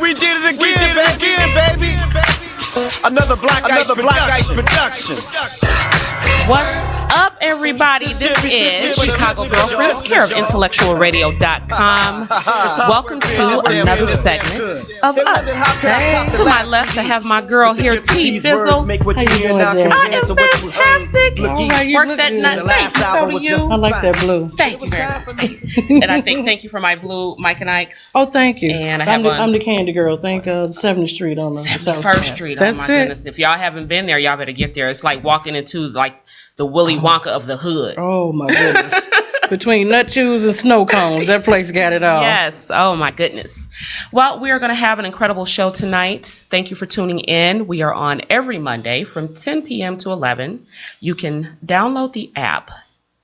We did it again, baby. Another Black Ice production. What's up, everybody? This is Chicago Girlfriends, care of intellectualradio.com. Welcome to another segment of us. Hey, to my left, I have my girl here, T Bizzle. How you doing, Jay? I am fantastic. Work that nut. Thank you. So do you. I like that blue. Thank you very much. And I think thank you for my blue Mike and Ike's. Oh, thank you. And I'm the candy girl. Thank 70th Street on the South 71st Side. Street. That's oh my it. goodness! If y'all haven't been there, y'all better get there. It's like walking into like the Willy Wonka of the hood. Oh my goodness. Between nut chews and snow cones, that place got it all. Yes. Oh my goodness. Well, we are going to have an incredible show tonight. Thank you for tuning in. We are on every Monday from 10 p.m. to 11. You can download the app,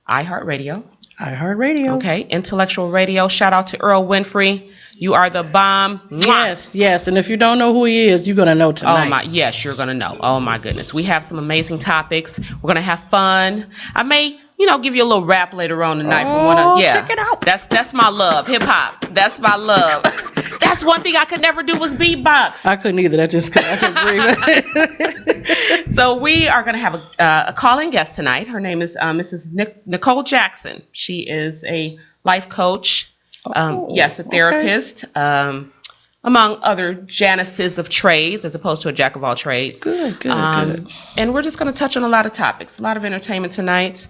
iHeartRadio. iHeartRadio. Okay. Intellectual Radio. Shout out to Earl Winfrey. You are the bomb. Yes. And if you don't know who he is, you're going to know tonight. Yes, you're going to know. Oh my goodness. We have some amazing topics. We're going to have fun. I may, give you a little rap later on tonight from one of, check it out. That's my love. Hip hop. That's my love. That's one thing I could never do was beatbox. I couldn't either. I couldn't breathe. So we are going to have a calling guest tonight. Her name is Mrs. Nicole Jackson. She is a life coach. A therapist, among other Janices of trades, as opposed to a jack of all trades. Good. And we're just going to touch on a lot of topics, a lot of entertainment tonight.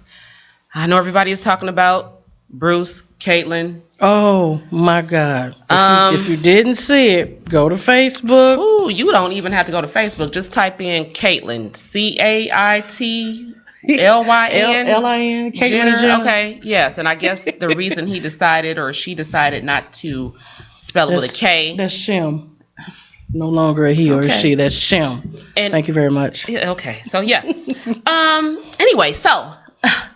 I know everybody is talking about Bruce, Caitlyn. Oh my God! If you didn't see it, go to Facebook. Ooh, you don't even have to go to Facebook. Just type in Caitlyn, CAITLYN. L-I-N, Caitlyn Jenner. Okay, yes, and I guess the reason he decided or she decided not to spell it with a K. That's Shem. No longer a he or a she. That's Shem. And, thank you very much. Okay, so yeah. Anyway, so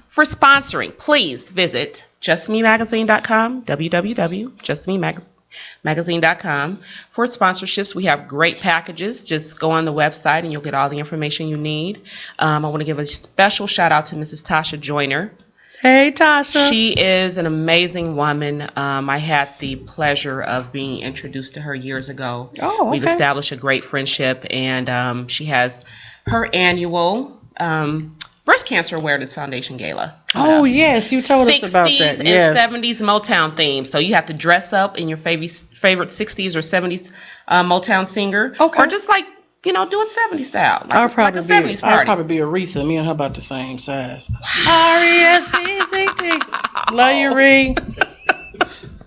for sponsoring, please visit justmemagazine.com, www.justmemagazine.com. For sponsorships, we have great packages. Just go on the website and you'll get all the information you need. I want to give a special shout out to Mrs. Tasha Joyner. Hey, Tasha. She is an amazing woman. I had the pleasure of being introduced to her years ago. Oh, okay. We've established a great friendship, and she has her annual Breast Cancer Awareness Foundation Gala. Oh, yes, you told us about that. 60s yes. and 70s Motown theme. So you have to dress up in your favorite 60s or 70s Motown singer. Okay. Or just like, do it 70s style. Like, I'll probably like a 70s party. I'll probably be Aretha. Me and her about the same size. R-E-S-P-C-T. Love you, Ree.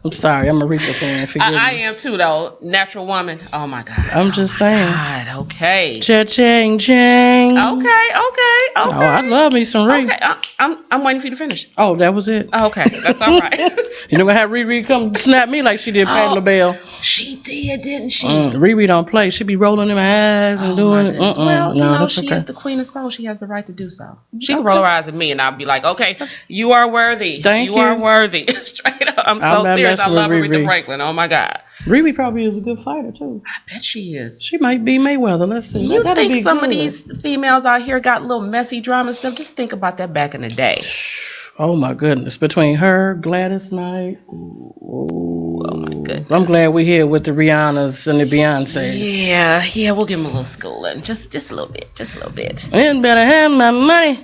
I'm sorry, I'm a Aretha fan. Forgive me. I am too, though. Natural woman. Oh, my God. I'm just saying. God, okay. Cha-ching, ching. Okay. Oh, I love me some Ree. Okay, I'm waiting for you to finish. Oh, that was it? Okay, that's all right. You know what? Have Riri come snap me like she did Patti LaBelle. She did, didn't she? Riri don't play. She be rolling in my eyes and doing it. Well, that's she okay. is the queen of soul. She has the right to do so. She can roll her eyes at me, and I'll be like, okay, you are worthy. Thank you. You are worthy. Straight up. I'm so serious. I love Aretha Franklin. Oh, my God. Riri probably is a good fighter, too. I bet she is. She might be Mayweather. Let's see. You think some of these females out here got a little messy drama and stuff? Just think about that back in the day. Oh, my goodness. Between her, Gladys Knight. Oh, my goodness. I'm glad we're here with the Rihannas and the Beyoncés. Yeah, we'll give them a little schooling. Just a little bit. And better have my money.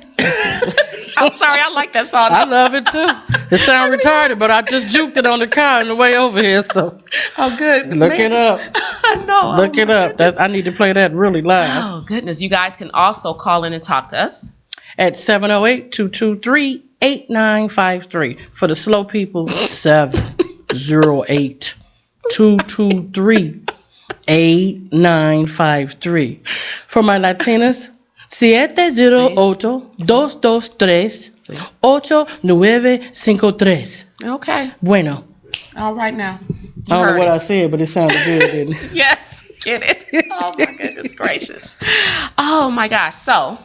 I'm sorry, I like that song. I love it, too. It sounds retarded, but I just juked it on the car on the way over here, so. Oh, good. Look it up. I know. Look it up. I need to play that really live. Oh, goodness. You guys can also call in and talk to us. At 708-223-8953. For the slow people, 708-223-8953. For my Latinas, 708-223-8953. Okay. Bueno. All right now. I don't know what I said, but it sounded good, didn't it? Yes. Get it? Oh, my goodness gracious. Oh, my gosh. So,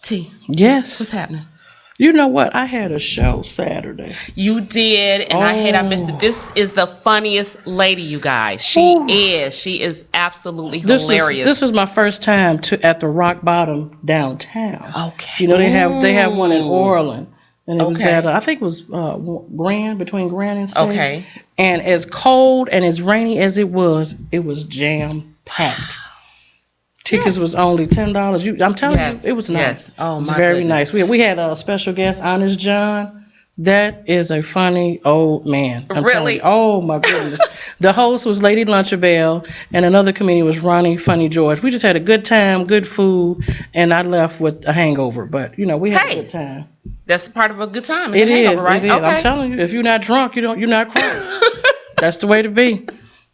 T. Yes. What's happening? You know what? I had a show Saturday. You did, and I missed it. This is the funniest lady, you guys. She is absolutely hilarious. This was my first time at the Rock Bottom downtown. Okay. You know, they have one in Orland. And it was Okay. at, I think it was Grand, between Grand and State. Okay. And as cold and as rainy as it was jam-packed. Tickets was only $10. I'm telling Yes. you, it was nice. Yes. Oh, it was my very goodness. nice. We had a special guest, Honest John. That is a funny old man. I'm telling Really? you. Oh my goodness. The host was Lady Lunchabelle, and another comedian was Ronnie Funny George. We just had a good time, good food, and I left with a hangover. But we had Hey. a good time. That's part of a good time. It's It a hangover, is. right? It is. I'm telling you, if you're not drunk, you're not crunk. That's the way to be.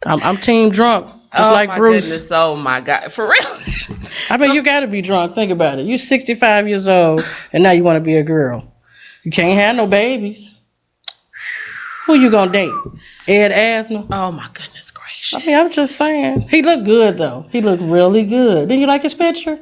I'm team drunk, just like my Bruce. Goodness. Oh my God, for real. I mean, you got to be drunk. Think about it. You're 65 years old, and now you want to be a girl. You can't have no babies. Who you gonna date? Ed Asner? Oh my goodness gracious. I mean, I'm just saying. He looked good though. He looked really good. Didn't you like his picture?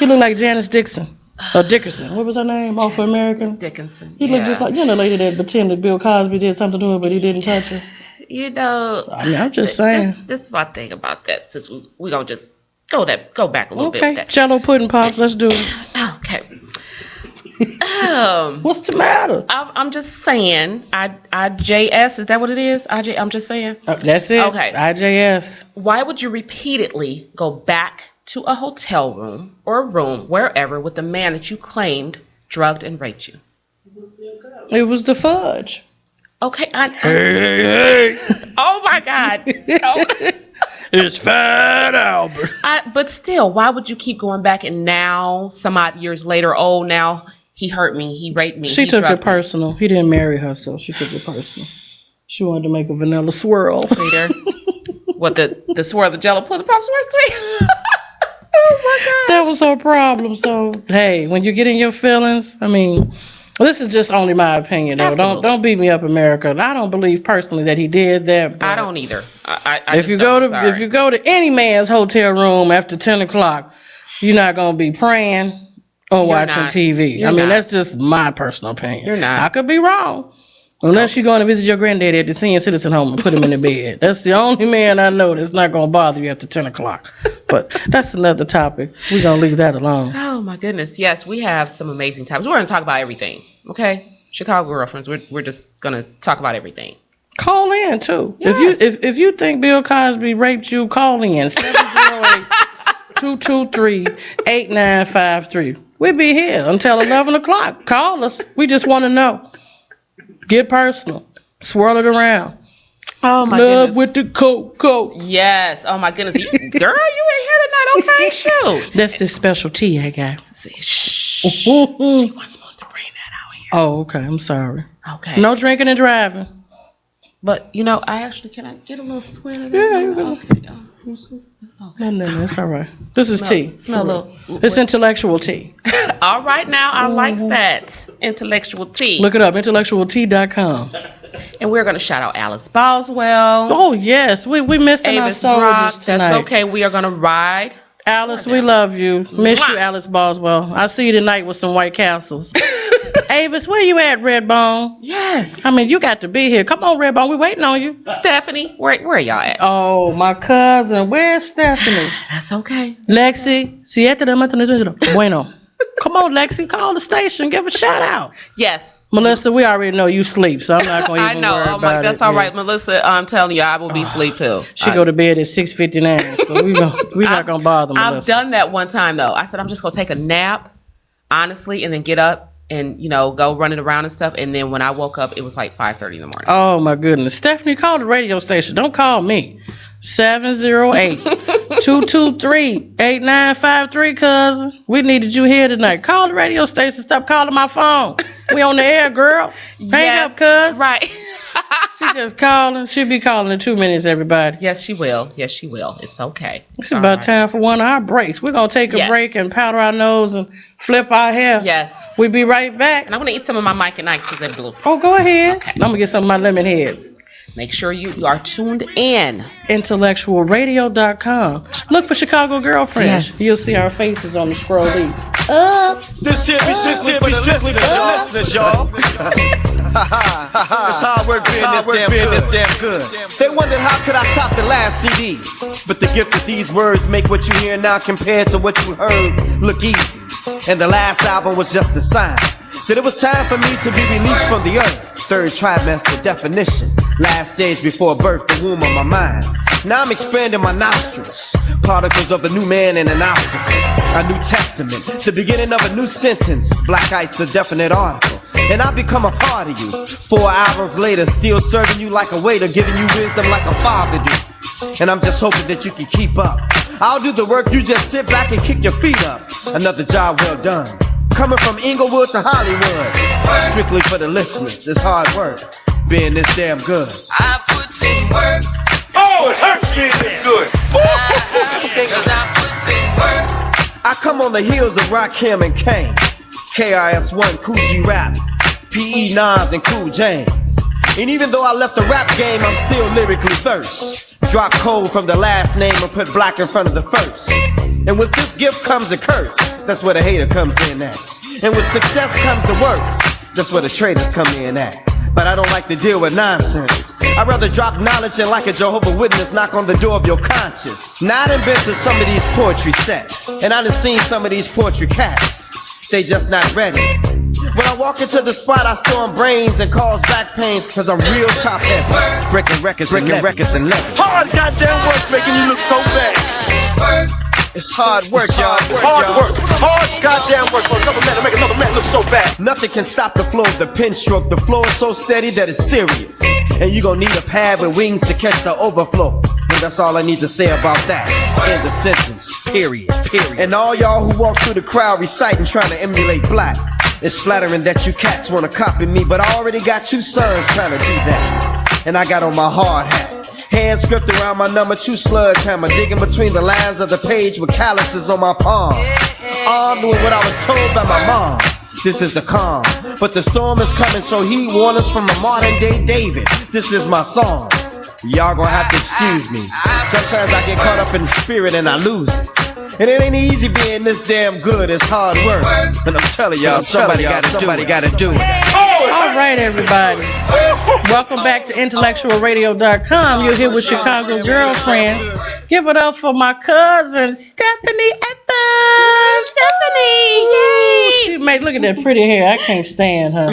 He looked like Janice Dixon or Dickerson. What was her name? Off American. Dickinson. He looked just like the lady that pretended Bill Cosby did something to her, but he didn't touch her. I mean, I'm just saying. This is my thing about that. Since we gonna just go back a little bit with Okay, that. Jello pudding pops. Let's do it. Okay. What's the matter? I'm just saying. IJS, is that what it is? I'm just saying. That's it. Okay. IJS. Why would you repeatedly go back to a hotel room or a room wherever with the man that you claimed drugged and raped you? It was the fudge. Okay. Hey. Oh my God. Oh. It's Fat Albert. But still, why would you keep going back? And now, some odd years later, oh, now he hurt me, he raped me. She he took it drugged me. personal. He didn't marry her, so she took it personal. She wanted to make a vanilla swirl. See there? What the swirl, the Jello pudding pops were sweet. Oh my God. That was her problem. So hey, when you get in your feelings, I mean, this is just only my opinion though. Absolutely. Don't beat me up, America. I don't believe personally that he did that. But I don't either. if you go to any man's hotel room after 10 o'clock, you're not gonna be praying or watching not. TV. You're I mean, not. that's just my personal opinion. You're not. I could be wrong. Unless you're going to visit your granddaddy at the senior citizen home and put him in the bed. That's the only man I know that's not going to bother you after 10 o'clock. But that's another topic. We're going to leave that alone. Oh my goodness. Yes, we have some amazing times. We're going to talk about everything. Okay? Chicago Girlfriends. We're just going to talk about everything. Call in, too. Yes. If you think Bill Cosby raped you, call in. 708-223-8953. We'll be here until 11 o'clock. Call us. We just want to know. Get personal. Swirl it around. Oh my Love goodness. with the coat. Yes. Oh my goodness. Girl, you ain't here tonight. Okay, shoot. That's the special tea I got. See, shh. She wasn't supposed to bring that out here. Oh, okay. I'm sorry. Okay. No drinking and driving. But can I get a little swing of Yeah, you can. Okay. No, it's all right. This is tea. Smell a little. It's intellectual tea. All right now, I like that. Intellectual tea. Look it up, intellectualtea.com. And we're going to shout out Alice Boswell. Oh, yes. We missing our Avis soldiers Brock. tonight. That's okay. We are going to ride. Alice, we love you. Miss you, Mwah. Alice Boswell. I see you tonight with some White Castles. Avis, where you at, Redbone? Yes. I mean, you got to be here. Come on, Redbone. We waiting on you. Stephanie, where are y'all at? Oh, my cousin. Where's Stephanie? That's okay. Lexi. Siete de mañana. Bueno. Come on, Lexi. Call the station. Give a shout out. Yes. Melissa, we already know you sleep, so I'm not going to I even know. worry Oh about my, it. that's all Yeah. right, Melissa. I'm telling you, I will be asleep too. She go to bed at 6:59, so we're not going to bother Melissa. I've done that one time though. I said I'm just gonna take a nap, honestly, and then get up and go running around and stuff. And then when I woke up, it was like 5:30 in the morning. Oh, my goodness. Stephanie, call the radio station. Don't call me. 708-223-8953, cousin. We needed you here tonight. Call the radio station. Stop calling my phone. We on the air, girl. Hang up, cuz. Right. She just calling. She'll be calling in 2 minutes, everybody. Yes, she will. Yes, she will. It's okay. It's about right. time for one of our breaks. We're going to take a Yes. break and powder our nose and flip our hair. Yes. We'll be right back. And I'm gonna eat some of my Mike and Ike's because they're blue. Oh, go ahead. Okay. I'm going to get some of my lemon heads. Make sure you are tuned in. Intellectualradio.com. Look for Chicago Girlfriends. Yes. You'll see our faces on the scrollie. This here be strictly for the listeners, y'all. It's hard work being this damn good. They wondered how could I top the last CD, but the gift of these words make what you hear now compared to what you heard look easy. And the last album was just a sign that it was time for me to be released from the earth. Third trimester definition, last stage before birth, the womb of my mind. Now I'm expanding my nostrils, particles of a new man in an obstacle, a new testament, the beginning of a new sentence. Black ice, the definite article, and I become a part of you. 4 hours later, still serving you like a waiter, giving you wisdom like a father do. And I'm just hoping that you can keep up. I'll do the work, you just sit back and kick your feet up. Another job well done. Coming from Inglewood to Hollywood. Strictly for the listeners, it's hard work being this damn good. I put in work. Oh, it hurts being this good. Cause I put in work. I come on the heels of Rakim and Kane, KRS-One, Coogee Rap, P.E. Nas and Cool James. And even though I left the rap game, I'm still lyrically versed. Drop cold from the last name and put black in front of the first. And with this gift comes a curse. That's where the hater comes in at. And with success comes the worst. That's where the traitors come in at. But I don't like to deal with nonsense. I'd rather drop knowledge and like a Jehovah's Witness knock on the door of your conscience. Now I done been to some of these poetry sets, and I done seen some of these poetry cats. They just not ready. When I walk into the spot, I storm brains and cause back pains, cause I'm real top heavy. Breaking records and levies. Hard goddamn work making you look so bad. It's hard work, y'all. Hard goddamn work for another man to make another man look so bad. Nothing can stop the flow of the pen stroke. The flow is so steady that it's serious. And you gon' need a pad with wings to catch the overflow. And that's all I need to say about that. End the sentence. Period. And all y'all who walk through the crowd reciting trying to emulate black. It's flattering that you cats wanna copy me, but I already got 2 sons trying to do that. And I got on my hard hat. Hands gripped around my number 2 sludge hammer, digging between the lines of the page with calluses on my palm. Armed with what I was told by my mom. This is the calm, but the storm is coming, so he warned us from a modern day David. This is my song. Y'all gonna have to excuse me. Sometimes I get caught up in the spirit and I lose it. And it ain't easy being this damn good, it's hard work. And I'm telling y'all, somebody gotta do it. All right, everybody. Welcome back to intellectualradio.com. You're here with Chicago Girlfriends. Give it up for my cousin, Stephanie Evans. Stephanie, yay! She made, look at that pretty hair. I can't stand her.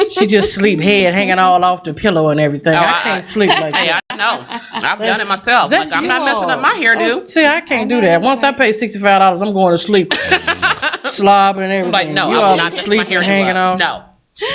She just sleep, head hanging all off the pillow and everything. I can't sleep like Hey, that. I know. I've done it myself. That's Like, I'm not messing up my hairdo. See, I can't do that. Once I pay $65, I'm going to sleep. Slobbing and everything. Like, no, you I will all not mess my sleeping, hairdo hanging up. off. No.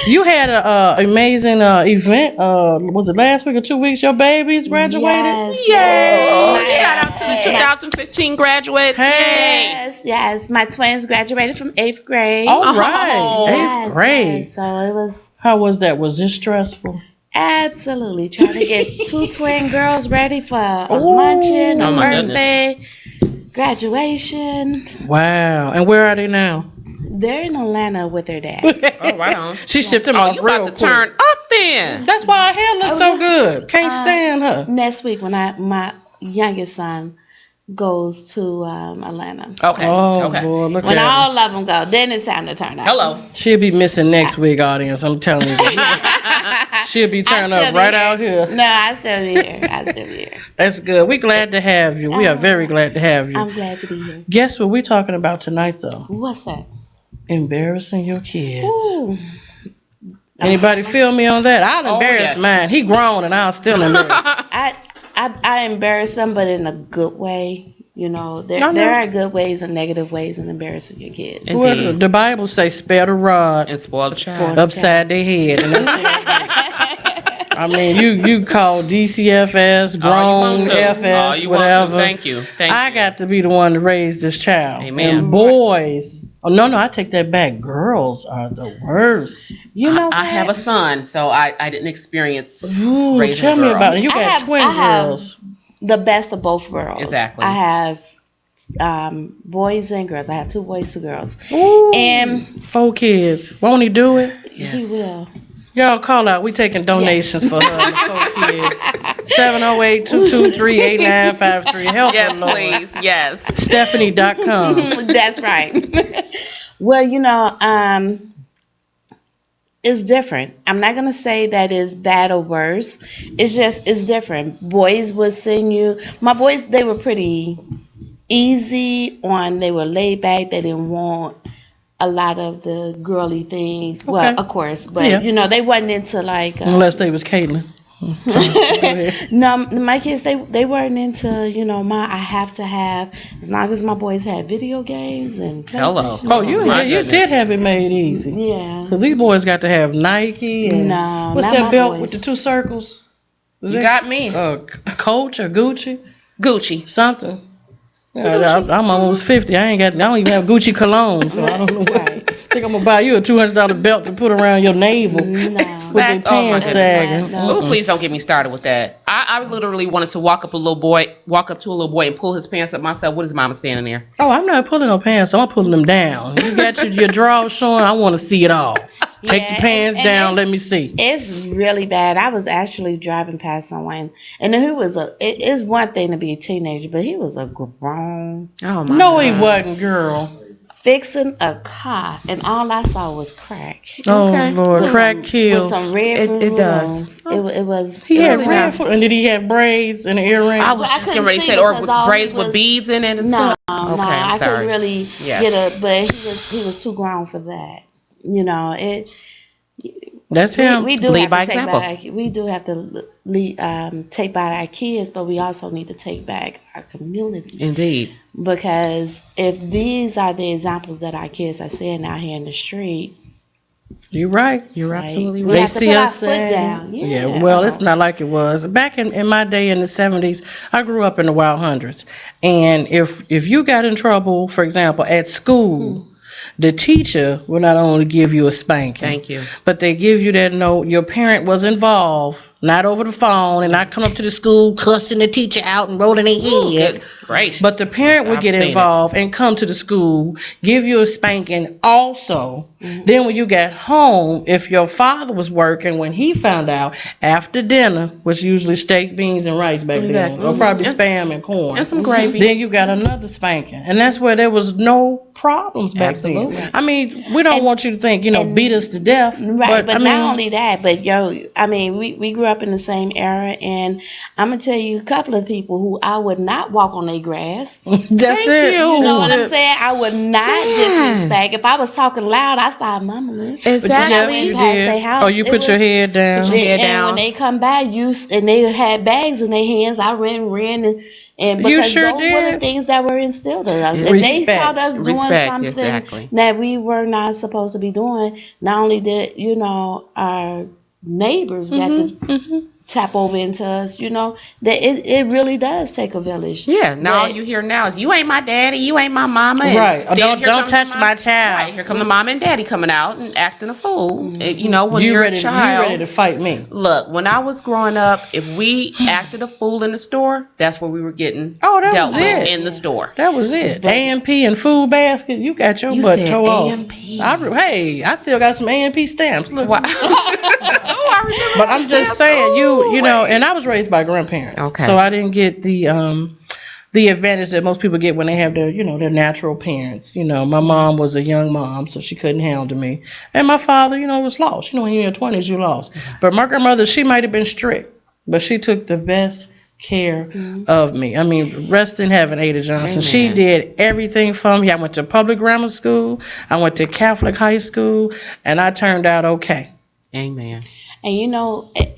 You had an amazing event. Was it last week or 2 weeks? Your babies graduated? Yay! Shout out to the 2015 graduates. Yay! Yes. My twins graduated from 8th grade. All right. Oh. 8th grade. Yes, so it was How was that? Was it stressful? absolutely trying to get 2 twin girls ready for a Ooh. luncheon, a Oh, my birthday, graduation. Wow. And where are they now? They're in Atlanta with their dad. Oh, right on. She shipped them Oh, off you real about to quick. turn up then. That's why her hair looks so good. Can't stand her. Next week when my youngest son goes to Atlanta. Okay. Oh, Okay. boy, look When at her. all of them go, then it's time to turn up. Hello. She'll be missing next week, audience. I'm telling you. She'll be turning I'll still up be right here. out here. No, I still be here. I still be here. That's good. We're glad to have you. We are very glad to have you. I'm glad to be here. Guess what we're talking about tonight, though? What's that? Embarrassing your kids. Ooh. Anybody feel me on that? I'll embarrass yes. mine. He grown and I'll still embarrass. I embarrass them, but in a good way. You know, there No, no. there are good ways and negative ways in embarrassing your kids. And- Well, Indeed. the Bible say spare the rod And spoil the child. upside their head. And that's I mean, you call DCFS, All grown you want to. FS, All you want to. whatever. Thank you. Thank I you. got to be the one to raise this child. Amen. And boys, oh no, I take that back. Girls are the worst. You know I what? have a son, so I didn't experience Ooh, raising tell a me girl. about it. You I got have- twin I have- girls. the best of both worlds. Exactly. I have boys and girls. I have 2 boys, 2 girls. Ooh, And 4 kids. Won't he do it? Yes. he will. Y'all call out. We taking donations for her and the 4 kids. 708-223-8953. Help Yes, her, Lord. please. Yes. Stephanie.com. That's right. Well, you know, it's different. I'm not gonna say that it's bad or worse. It's different. Boys would send you. My boys, they were pretty easy on. They were laid back. They didn't want a lot of the girly things. Okay. Well, of course, but Yeah. they wasn't into like. Unless they was Caitlin. Sorry, go ahead. No, my kids they weren't into I have to have, as long as my boys had video games and Hello. PlayStation. Oh, you My you goodness. did have it made easy. Yeah. Cause these boys got to have Nike and No, what's not that my belt boys. with the 2 circles? Was You that got me. Coach or Gucci? Gucci. Something. Yeah, I'm almost 50. I don't even have Gucci cologne, so I don't know what. Right. I think I'm gonna buy you a $200 belt to put around your navel with No. your Oh my pants goodness. sagging. No. Oh, please don't get me started with that. I literally wanted to walk up to a little boy and pull his pants up myself. What is mama standing there? Oh, I'm not pulling no pants. I'm pulling them down. You got your drawers showing. I want to see it all. Take the Yeah, pants and down. it's- Let me see. It's really bad. I was actually driving past someone, and then it is one thing to be a teenager, but he was a grown Oh my No, God. he wasn't, girl. fixing a car, and all I saw was crack. Oh Okay. Lord, With crack some- kills. With some red It does. balloons. It was. He it had was red enough. foot, and did he have braids and earrings? I was Well, I just couldn't getting ready to see say, or because with all braids he with was- beads in it and No, stuff. no, Okay, I I'm sorry. couldn't really Yes. get it, but he was too grown for that. It. That's him. We do Lead have by to take example. back. We do have to take back our kids, but we also need to take back our community. Indeed. Because if these are the examples that our kids are seeing out here in the street, You're right. You're like, absolutely we right. They have to see put our us foot saying- down. Yeah, well, it's not like it was back in my day in the 70s. I grew up in the wild hundreds, and if you got in trouble, for example, at school, the teacher will not only give you a spanking, Thank you. but they give you that note. Your parent was involved, not over the phone, and not come up to the school cussing the teacher out and rolling their head. Good gracious. But the parent would I've get seen it. involved and come to the school, give you a spanking also. Mm-hmm. Then when you got home, if your father was working, when he found out after dinner, which usually steak, beans, and rice back Exactly. then, or probably Mhm. spam and corn. And some gravy. Then you got another spanking. And that's where there was no problems back Absolutely. then. I mean, we don't want you to think, and- beat us to death. Right, but I mean, not only that, but we grew up in the same era, and I'm gonna tell you a couple of people who I would not walk on their grass. that's Thank it. you. You know what That's I'm it. saying? I would not Yeah. disrespect. If I was talking loud, I started mumbling. Yeah, Exactly. you Past did. their house, Or you it put your was- head down. Put your head And down. when they come by, and they had bags in their hands, I ran, and You because sure those were the did. things that were instilled in us. If they Respect. caught us doing Respect, something exactly. that we were not supposed to be doing, not only did our neighbors got to tap over into us, that it really does take a village. Yeah, now all But- you hear now is, you ain't my daddy, you ain't my mama. And Right. Or then don't here comes touch the my child. Right, here come the mom and daddy coming out and acting a fool. When You you're ready, a child. you ready to fight me. Look, when I was growing up, if we acted a fool in the store, that's where we were getting Oh, that dealt was with it. in the store. That was it. A&P and food basket. You got your You butt said toe off. A&P. I still got some A&P stamps. Look. Wow. Oh, I remember But I'm just saying, you know, and I was raised by grandparents. Okay. So I didn't get the advantage that most people get when they have their natural parents. My mom was a young mom, so she couldn't handle me. And my father, was lost. When you're in your 20s, you're lost. But my grandmother, she might have been strict, but she took the best care of me. I mean, rest in heaven, Ada Johnson. Amen. She did everything for me. I went to public grammar school. I went to Catholic high school, and I turned out okay. Amen. And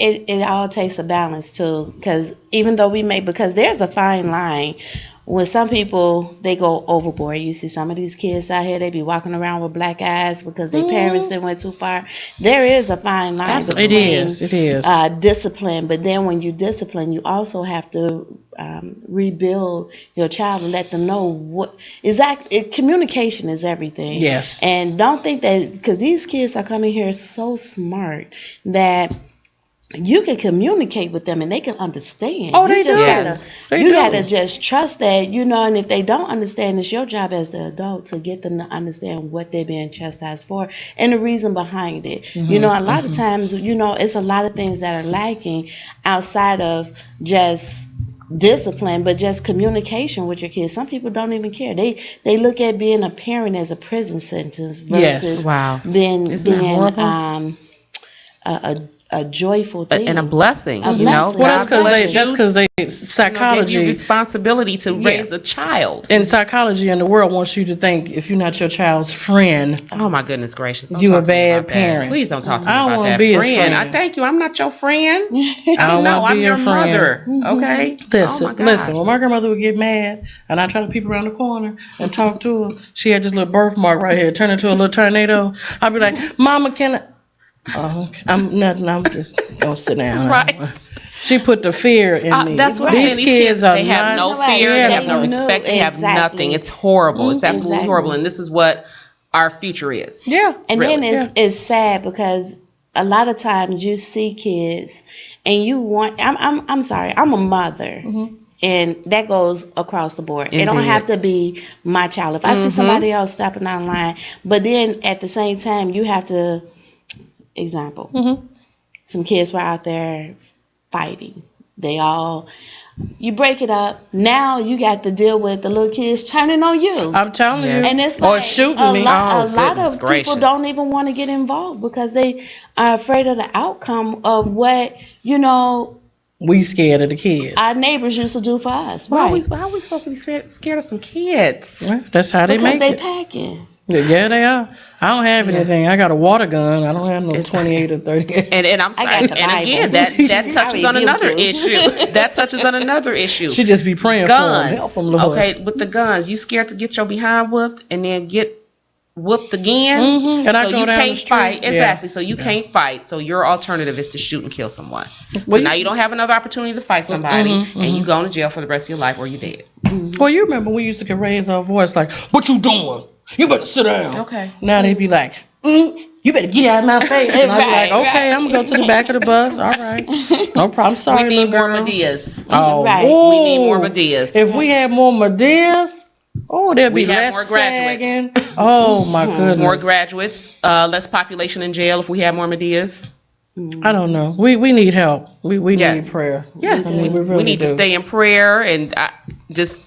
it all takes a balance too, because even though because there's a fine line. When some people, they go overboard. You see some of these kids out here, they be walking around with black eyes because their parents didn't went too far. There is a fine line Absolutely. between It is. discipline, but then when you discipline, you also have to rebuild your child and let them know what communication is everything. Yes. And don't think that, because these kids are coming here so smart that you can communicate with them and they can understand. Oh, You they just do. Gotta, They you do. gotta just trust that, and if they don't understand, it's your job as the adult to get them to understand what they're being chastised for and the reason behind it. Mm-hmm. A lot of times, it's a lot of things that are lacking outside of just discipline, but just communication with your kids. Some people don't even care. They look at being a parent as a prison sentence versus Yes. Wow. being Isn't that horrible? a a joyful thing And a blessing, A you know. blessing. Well, that's God bless because they you, psychology. give you responsibility to raise a child. And psychology in the world wants you to think if you're not your child's friend, Oh my goodness gracious! Don't You talk a to me bad about that. parent. Please don't talk to me I don't about wanna that. be his friend. friend. I thank you. I'm not your friend. I don't No, want to I'm be your your friend. mother. Okay. Listen, Oh my gosh. listen. When my grandmother would get mad, and I try to peep around the corner and talk to her, she had this little birthmark right here, turn into a little tornado. I'd be like, "Mama, can I?" Oh, I'm nothing. I'm just gonna sit down. Right. She put the fear in me. That's what These these kids are they have no not fear, they have no scared. respect, they have Exactly. nothing. It's horrible. It's absolutely Exactly. horrible, and this is what our future is. Yeah. And Really? then it's sad because a lot of times you see kids and you want I'm sorry, I'm a mother. And that goes across the board. It don't Indeed. have to be my child. If I see somebody else stepping out of line, but then at the same time you have to example. Some kids were out there fighting. You break it up. Now you got to deal with the little kids turning on you. I'm telling Yes. you. And it's or like shooting a me. lot, Oh, a lot goodness of gracious. people don't even want to get involved because they are afraid of the outcome of what, We scared of the kids. our neighbors used to do for us. Why Right. are we supposed to be scared of some kids? Well, that's how they Because make they it. packing. Yeah, they are. I don't have anything. I got a water gun. I don't have no 28 or 38. And I'm I sorry. got the And again, Bible. that touches I on rebuke another you. issue. That touches on another issue. She just be praying for Guns. them. Help them, Lord. Okay, with the guns, you scared to get your behind whooped and then get whooped again. Mhm. And I so go you down the can't street. fight. Yeah. Exactly. So you can't fight. So your alternative is to shoot and kill someone. So Well, now you don't have another opportunity to fight somebody, Mhm, and you go to jail for the rest of your life, or you're dead. Well, you remember we used to raise our voice like, "What you doing? You better sit down." Okay. Now they be like, "You better get out of my face." And I be Right, like, "Okay, right. I'm gonna go to the back of the bus. All right, no problem. Sorry, We need little more girl." Medeas. Oh, Right. We need more ooh. Medeas. If we had more Medeas, there'd be We'd have less more graduates. sagging. Oh my goodness. More graduates, less population in jail if we had more Medeas. I don't know. We need help. We Yes. need prayer. Yeah, I mean, we really we need to do. stay in prayer and just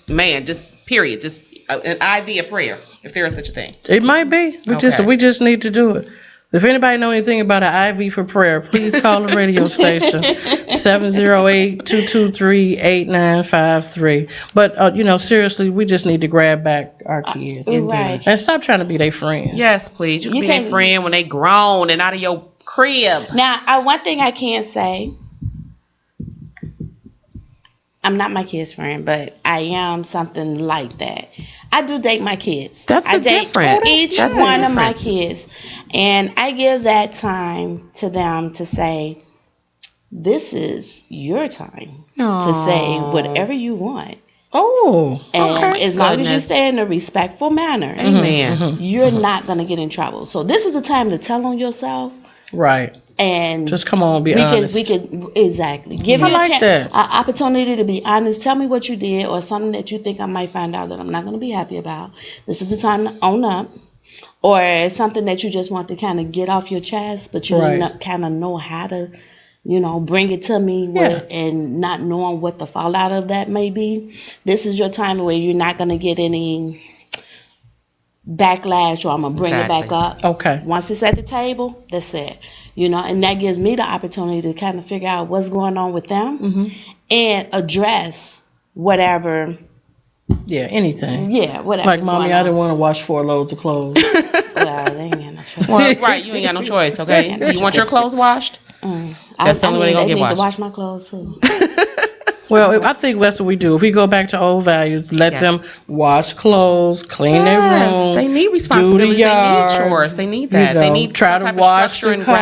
period, just an IV of prayer, if there is such a thing. It might be. Okay. We just need to do it. If anybody know anything about an IV for prayer, please call the radio station 708-223-8953. But seriously, we just need to grab back our kids Right. and stop trying to be their friend. Yes, please. You can You be their can- friend when they grown and out of your crib. Now, one thing I can say, I'm not my kid's friend, but I am something like that. I do date my kids. That's I a date difference. each That's a one of my difference. kids, and I give that time to them to say, "This is your time to say whatever you want." Oh, And okay. as long as you Goodness. stay in a respectful manner, Amen. you're not going to get in trouble. So this is a time to tell on yourself, Right. and Just come on, be honest. we can exactly give I you like that. an opportunity to be honest. Tell me what you did or something that you think I might find out that I'm not going to be happy about. This is the time to own up. Or it's something that you just want to kind of get off your chest, but you Right. kind of know how to, bring it to me and not knowing what the fallout of that may be. This is your time where you're not going to get any backlash, or I'm going to bring it back Exactly. up. Okay. Once it's at the table, that's it. And that gives me the opportunity to kind of figure out what's going on with them and address whatever, Yeah, anything. whatever. Like, mommy, I didn't want to wash 4 loads of clothes. Well, they ain't got no choice. Well, right, you ain't got no choice, okay? You want your clothes washed? That's the only way they gonna they get need washed. to wash my clothes too. Well, I think that's what we do. If we go back to old values, let Yes. them wash clothes, clean their room. They need responsibility. They yard, need chores. They need that. you They know, need try some to type wash of structure the and car.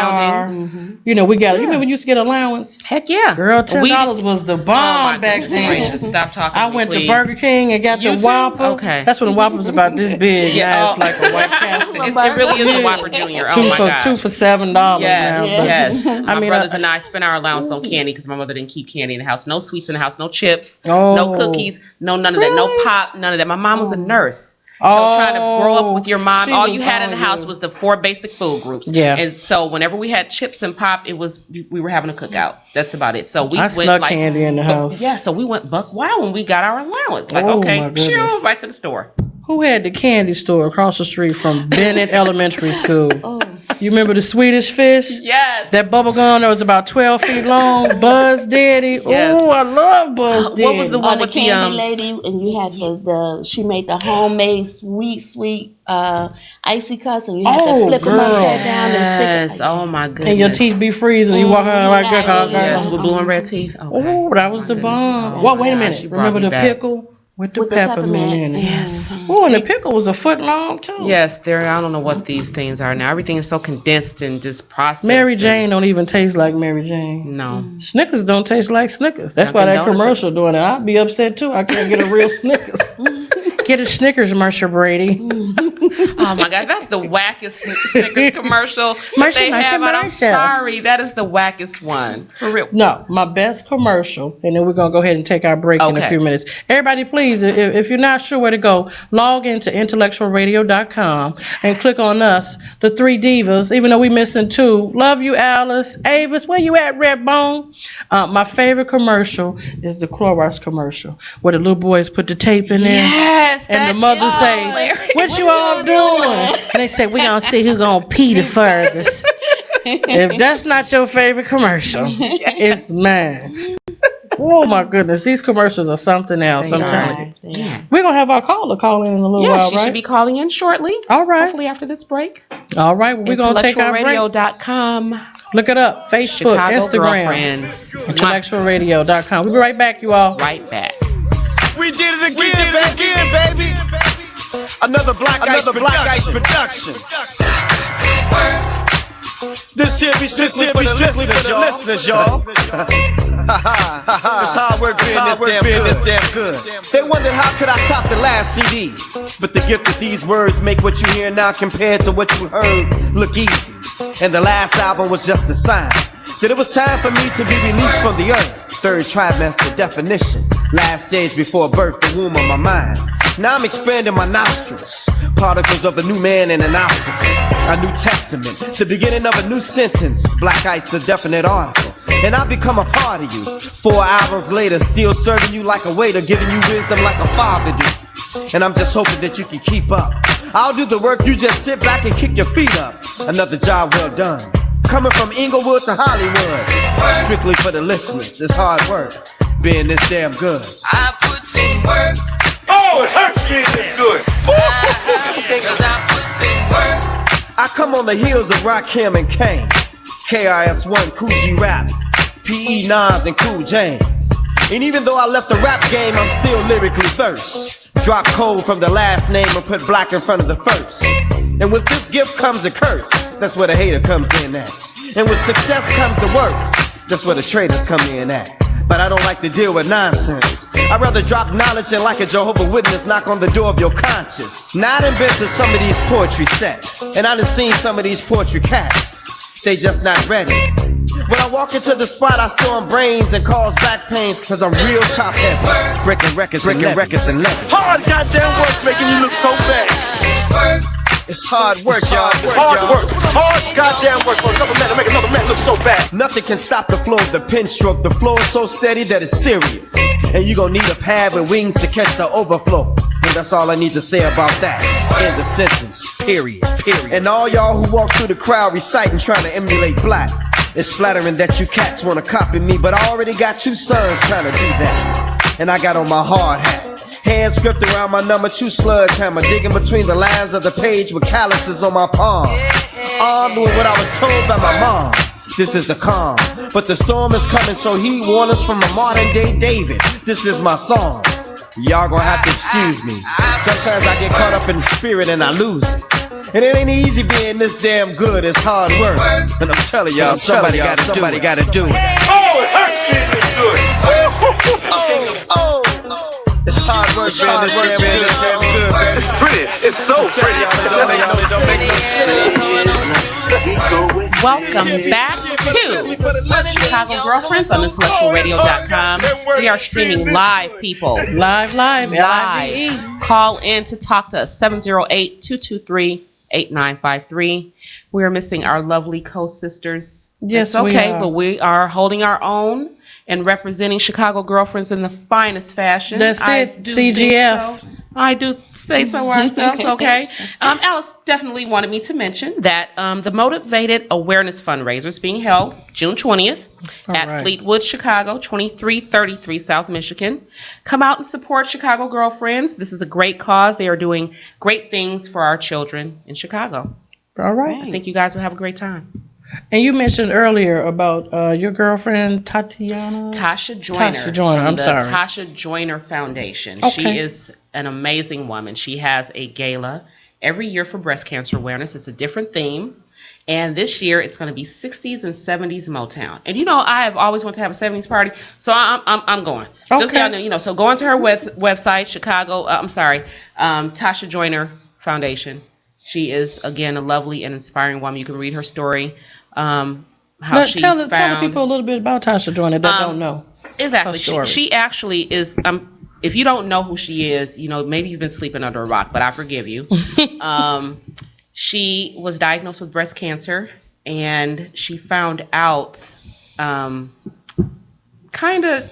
grounding. You remember we used to get allowance? Heck yeah. Girl, $10 was the Oh, my bomb back goodness then. gracious. Stop talking I to me, went to please. Burger King and got You the too? Whopper. Okay. That's when the Whopper was about this big. Yeah, Now oh. it's like a White Castle. It really is a Whopper Junior. Oh my gosh. Two for $7 Yes, now. yes. I My mean, brothers and I spent our allowance on candy because my mother didn't keep candy in the house. No sweets in the house. No chips. Oh. No cookies. No none of that. No pop. None of that. My mom was a nurse. So Oh, trying to grow up with your mom, she all was you had in on the house you. was the 4 basic food groups. Yeah. And so whenever we had chips and pop, we were having a cookout. That's about it. So we I went snuck like candy in the house. Yeah, so we went buck wild when we got our allowance. Like, Oh, okay, my goodness. phew, right to the store. Who had the candy store across the street from Bennett Elementary School? Oh, You remember the Swedish Fish? Yes. That bubble gum that was about 12 feet long. Buzz Daddy. Yes. Oh, I love Buzz Daddy. What was the one the with the candy lady, and you had she made the homemade sweet icy cups, and you had to flip them upside down and stick Yes. Oh my goodness. And your teeth be freezing. You walk around like that. Yes, with blue and red teeth. Okay. Oh, that was the bomb. Well, wait a minute. Remember the pickle with the peppermint in it? Yes. Oh, and the pickle was a foot long too. Yes, I don't know what these things are now. Everything is so condensed and just processed. Mary Jane don't even taste like Mary Jane. No. Snickers don't taste like Snickers. That's why Dunkin' that Donuts. commercial doing it. I'd be upset too. I can't get a real Snickers. Get a Snickers, Marsha Brady. Oh my God, that's the wackest Snickers commercial that they have. I'm sorry, that is the wackest one. For real. No, my best commercial, and then we're going to go ahead and take our break in a Okay. few minutes. Everybody, please, if you're not sure where to go, log into intellectualradio.com and click on us, the three divas, even though we're missing two. Love you, Alice. Avis, where you at, Redbone? My favorite commercial is the Clorox commercial, where the little boys put the tape in there. Yes, And the mother say, what you all doing? And they say, we gonna see who gonna pee the furthest. If that's not your favorite commercial, it's mine. Oh my goodness, these commercials are something else. I'm telling you. Yeah. We're gonna have our caller call in a little Yes, while, she should right? be calling in shortly. All right. Hopefully after this break. All right, well, we're gonna take our break. Intellectualradio.com. Look it up. Facebook, Chicago Instagram. Girlfriends. Intellectualradio.com. We'll be right back, you all. Right back. We did it again, baby. Another Black Ice production. This here be strictly for the listeners, y'all. It's hard work being this damn good. They wondered how could I top the last CD, but the gift of these words make what you hear now compared to what you heard look easy. And the last album was just a sign that it was time for me to be released from the earth. Third trimester definition, last stage before birth, the womb of my mind. Now I'm expanding my nostrils, particles of a new man in an obstacle, a new testament, the beginning of a new sentence. Black Ice, the definite article, and I become a part of you. 4 hours later, still serving you like a waiter, giving you wisdom like a father do. And I'm just hoping that you can keep up. I'll do the work, you just sit back and kick your feet up. Another job well done. Coming from Inglewood to Hollywood, strictly for the listeners. It's hard work being this damn good. I put in work. Oh, it hurts being this good. Cause I put in work. I come on the heels of Rakim and Kane, KRS-One, Coogee Rap, PE Nas and Cool James. And even though I left the rap game, I'm still lyrically first. Drop cold from the last name and put black in front of the first. And with this gift comes a curse. That's where the hater comes in at. And with success comes the worst. That's where the traitors come in at. But I don't like to deal with nonsense. I'd rather drop knowledge and like a Jehovah's Witness knock on the door of your conscience. Now I done been to some of these poetry sets, and I done seen some of these poetry cats. They just not ready. When I walk into the spot, I storm brains and cause back pains, cause I'm real top heavy. Breaking records and levies. Hard goddamn work making you look so bad. It's hard work, y'all. Hard goddamn work for another man to make another man look so bad. Nothing can stop the flow of the pen stroke. The flow is so steady that it's serious. And you gon' need a pad with wings to catch the overflow. And that's all I need to say about that. End the sentence. Period. And all y'all who walk through the crowd reciting trying to emulate black. It's flattering that you cats wanna copy me, but I already got 2 sons trying to do that. And I got on my hard hat. Hands gripped around my number 2 sludge hammer, digging between the lines of the page with calluses on my palm. Armed with what I was told by my mom. This is the calm, but the storm is coming, so he warned us from a modern day David. This is my song. Y'all gonna have to excuse me. Sometimes I get caught up in the spirit and I lose it. And it ain't easy being this damn good. It's hard work. And I'm telling y'all, somebody gotta do it. Oh, it hurts being this good. Oh. It's hard work being this damn good, baby. It's pretty. It's so pretty. Welcome back to Chicago Girlfriends on intellectualradio.com. We are streaming live, people. Live. Live. Call in to talk to us, 708-223-8953. We are missing our lovely co-sisters. Yes, it's okay, we are. but we are holding our own and representing Chicago Girlfriends in the finest fashion. That's I it. do CGF. think so. I do say so ourselves, okay. Alice definitely wanted me to mention that the Motivated Awareness Fundraiser is being held June 20th at right. Fleetwood, Chicago, 2333 South Michigan. Come out and support Chicago Girlfriends. This is a great cause. They are doing great things for our children in Chicago. All right. I think you guys will have a great time. And you mentioned earlier about your girlfriend, Tatiana? Tasha Joyner. Tasha Joyner, from I'm the sorry. Tasha Joyner Foundation. Okay. She is an amazing woman. She has a gala every year for breast cancer awareness. It's a different theme. And this year it's going to be 60s and 70s Motown. And you know, I have always wanted to have a 70s party, so I'm going. Just so y'all know, you know, so go onto her website, Tasha Joyner Foundation. She is, again, a lovely and inspiring woman. You can read her story. Tell the people a little bit about Tasha Joyner that don't know. Exactly. Her story. She actually is. If you don't know who she is, you know, maybe you've been sleeping under a rock, but I forgive you. She was diagnosed with breast cancer, and she found out kind of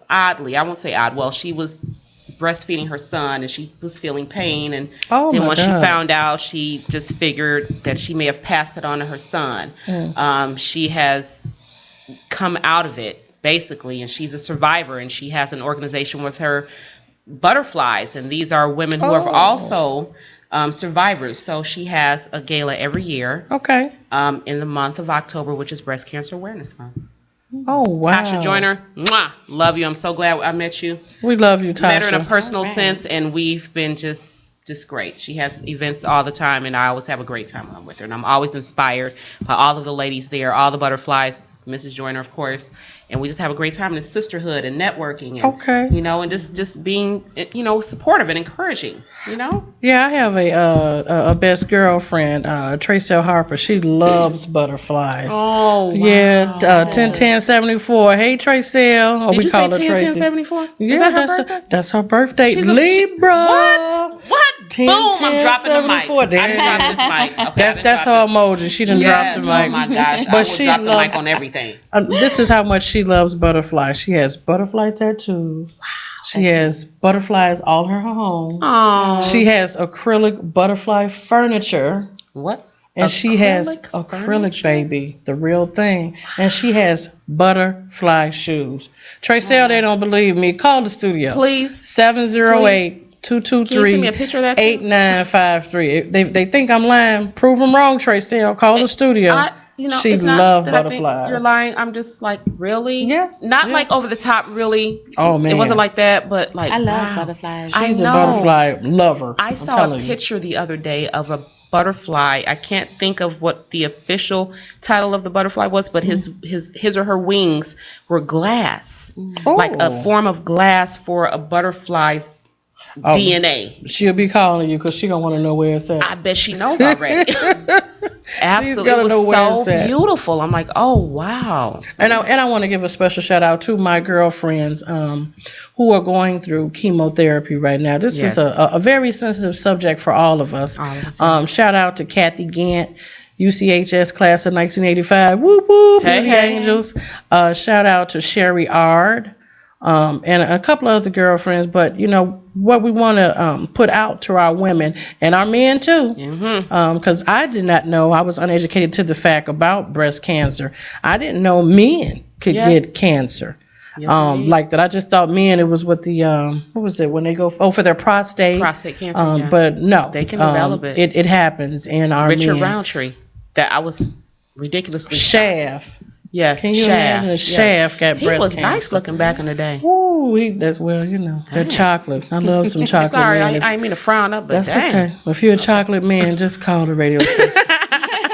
oddly. I won't say odd. Well, she was breastfeeding her son, and she was feeling pain, and then once she found out, she just figured that she may have passed it on to her son. She has come out of it basically, and she's a survivor, and she has an organization with her butterflies, and these are women who are also survivors. So she has a gala every year in the month of October, which is Breast Cancer Awareness Month. Oh, wow. Tasha Joyner, mwah, love you. I'm so glad I met you. We love you, Tasha. Met her in a personal sense, and we've been just great. She has events all the time, and I always have a great time when I'm with her. And I'm always inspired by all of the ladies there, all the butterflies, Mrs. Joyner, of course. And we just have a great time in sisterhood and networking, and you know, and just being, you know, supportive and encouraging, you know. Yeah, I have a best girlfriend, Tracell Harper. She loves butterflies. Oh, wow. Yeah, 101074. Hey, Tracell. Did we you call say her 101074? Yeah, Is that her birthday? That's her birthday. She's Libra. What? 10, Boom! I'm dropping the mic. 74. I done dropped this mic. Okay, That's her emoji. She done dropped the mic. Oh my gosh! But I will she drop the loves mic on everything. This is how much she loves butterflies. She has butterfly tattoos. Wow. She has butterflies all in her home. Oh. She has acrylic butterfly furniture. What? And she has acrylic, baby, the real thing. And she has butterfly shoes. Tracell, they don't believe me. Call the studio. Please. 708-223-8953. Can you send me a picture of that too? They think I'm lying. Prove them wrong, Tracell. Call the studio. She loves butterflies. You're lying. I'm just like, really? Yeah. Not like over the top, really. Oh, man. It wasn't like that, but like, I love wow. butterflies. She's a butterfly lover. I saw a picture the other day of a butterfly. I can't think of what the official title of the butterfly was, but his or her wings were glass, like a form of glass for a butterfly's DNA. She'll be calling you because she don't want to know where it's at. I bet she knows already. Absolutely, it was so beautiful. I'm like, oh wow. And I want to give a special shout out to my girlfriends who are going through chemotherapy right now. This is a very sensitive subject for all of us. Shout out to Kathy Gant, UCHS class of 1985. Whoop whoop, hey, Angels. Shout out to Sherry Ard. And a couple of other girlfriends, but you know what we want to put out to our women and our men too, because I did not know, I was uneducated to the fact about breast cancer. I didn't know men could get cancer like that. I just thought men, it was with the what was it when they go for their prostate cancer. But no, they can develop it. It happens in our Richard men. Roundtree, that I was ridiculously Shaft. Yes, can you imagine Shaft got breast cancer? He was nice looking back in the day. Ooh, that's well, you know, that chocolate. I love some chocolate. Sorry, man. I didn't mean to frown up, but that's okay. If you're a chocolate man, just call the radio station.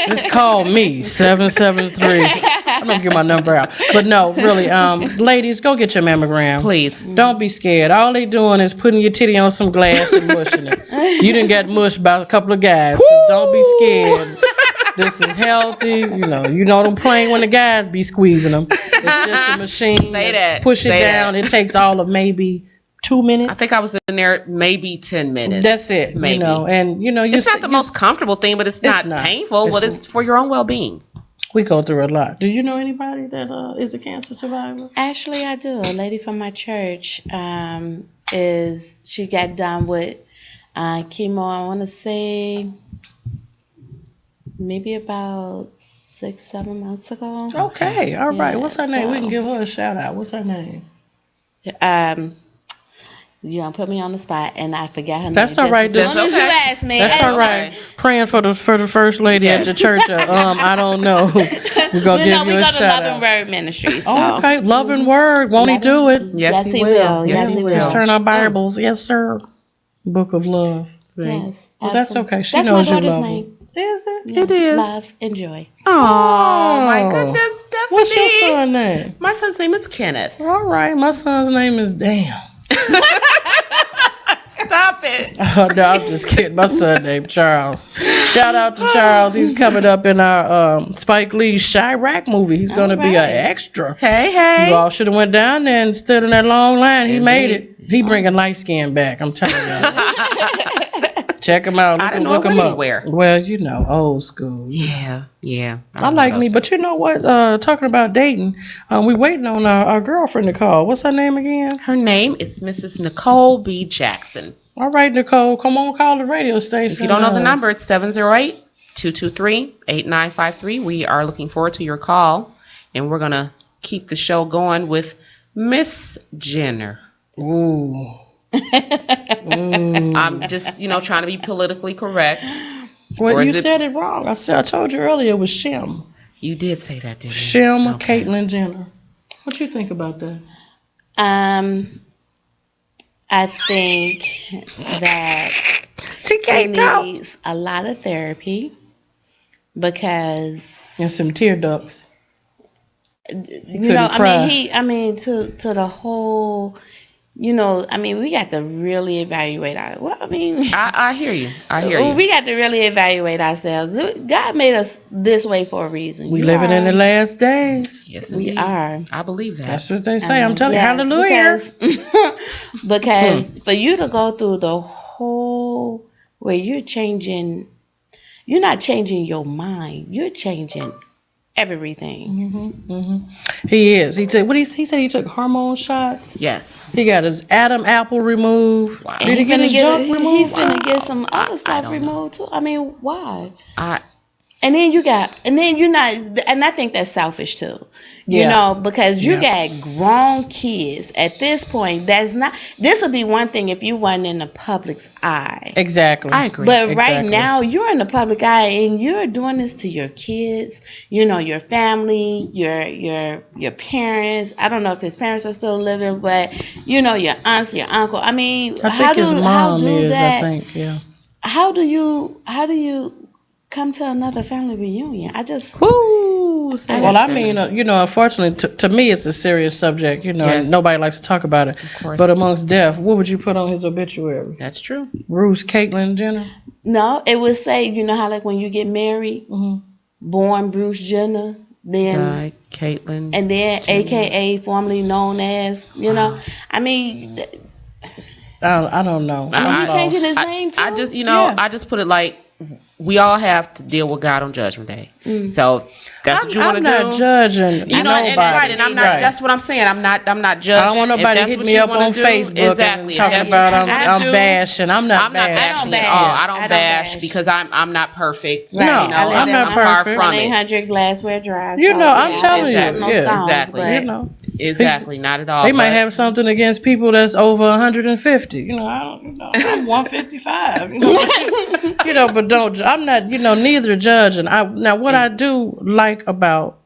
Just call me 773. I'm gonna give my number out, but no, really, ladies, go get your mammogram, please. Don't be scared. All they doing is putting your titty on some glass and mushing it. You done got mushed by a couple of guys, so don't be scared. This is healthy, you know them playing when the guys be squeezing them. It's just a machine. Push it down. It takes all of maybe 2 minutes. I think I was in there maybe 10 minutes. That's it. Maybe. And it's not the most comfortable thing, but it's not painful. But it's for your own well-being. We go through a lot. Do you know anybody that is a cancer survivor? Actually, I do. A lady from my church. is she got done with chemo. I want to say maybe about 6-7 months ago. Okay, all right. Yeah, What's her name? We can so- give her a shout out. What's her name? You don't put me on the spot, and I forgot her name. That's all right. As soon as you okay. asked me, That's all right. Okay. Praying for the first lady at the church. I don't know. We're gonna give we you a go to shout Love and out. Word Ministry. So. Oh, okay, love and word. Won't he do it? Yes, he will. will. Yes, Yes, he he will. Let's turn our Bibles. Yes, sir. Book of love. Yes, Well, that's absolutely. okay. She That's knows my you daughter's love her. name. Is it? Yes, It is. Love and joy. Oh my goodness, Stephanie. What's your son's name? My son's name is Kenneth. All right, my son's name is Dan. Stop it. Oh, no, I'm just kidding. My son named Charles. Shout out to Charles. He's coming up in our Spike Lee Chirac movie. He's going to be an extra. Hey, You hey. all should have went down there and stood in that long line. He made it. Indeed. He bringing light skin back. I'm telling you. Check him out. I didn't know Look it him went up. anywhere. Well, you know, old school. Yeah. I like me, but you know what? Talking about dating, we waiting on our girlfriend to call. What's her name again? Her name is Mrs. Nicole B. Jackson. All right, Nicole, come on, call the radio station. If you don't know the number, it's 708-223-8953. We are looking forward to your call, and we're going to keep the show going with Miss Jenner. Ooh. Ooh. I'm just, trying to be politically correct. Well, or you is it- said it wrong. I told you earlier it was Shem. You did say that, didn't you? Shem Okay. Caitlyn Jenner. What you think about that? I think that She he needs a lot of therapy because And some tear ducts. you know, I mean to the whole, we got to really evaluate I hear you. we got to really evaluate ourselves. God made us this way for a reason. We You living in are- the last days. Yes, We indeed. are. I believe that. That's what they say. I'm telling Yes, you, hallelujah. Because for you to go through the whole where you're not changing your mind, you're changing everything. He is. He said he took hormone shots. Yes. He got his Adam apple removed. Wow. Did he get his junk removed? He's gonna get some other I stuff don't removed too. I mean, why? I And then you're not, and I think that's selfish too. Yeah. Because you got grown kids at this point. This would be one thing if you weren't in the public's eye. Exactly. I agree. But right Exactly. now, you're in the public eye, and you're doing this to your kids, your family, your parents. I don't know if his parents are still living, but your aunts, your uncle. I mean, I think his mom is. I think. Yeah. How do you come to another family reunion? Woo, say Well, that, I mean, unfortunately, to me, it's a serious subject. Yes. And nobody likes to talk about it. course. But amongst death, what would you put on his obituary? That's true. Bruce Caitlyn Jenner. No, it would say, how like when you get married, born Bruce Jenner, then Di, Caitlyn. and then AKA formerly known as, I mean, I don't know. I- you changing his name too? I just, Yeah. I just put it like we all have to deal with God on Judgment Day. So if that's what you want I'm to do. not judging You know, nobody. and, right, and I'm not. Right. That's what I'm saying. I'm not judging. I don't want If nobody that's hit what me you up wanna on do, Facebook exactly. and If talking that's about what you I'm wanna do, bashing. I'm not I'm not bashing. bashing at bash. all. I I don't don't bash bash. because I'm not perfect. Right. No, you know, I'm not far perfect. from it. 1-800 Glassware Drive. You know, I'm yeah, telling you, exactly. yeah. Songs, Exactly. but- You know, Exactly, not at all. they might but- have something against people that's over 150. I'm 155. But don't. I'm not. Neither judging. Now what I do like about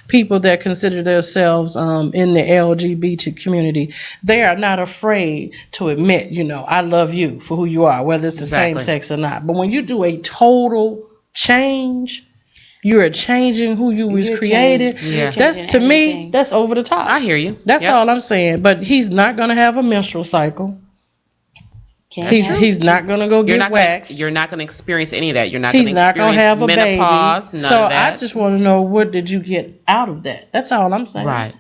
people that consider themselves in the LGBT community, they are not afraid to admit, I love you for who you are, whether it's the Exactly. same sex or not. But when you do a total change, you are changing who you was You're created. changing- Yeah. you're That's changing to me. everything. That's over the top. I hear you. That's Yep. all I'm saying. But he's not gonna have a menstrual cycle. Can't He's help he's not gonna go You're get not waxed. gonna, you're not going to experience any of that. You're not He's going to not gonna experience have a menopause. baby. None So of that. I just want to know, what did you get out of that? That's all I'm saying. right.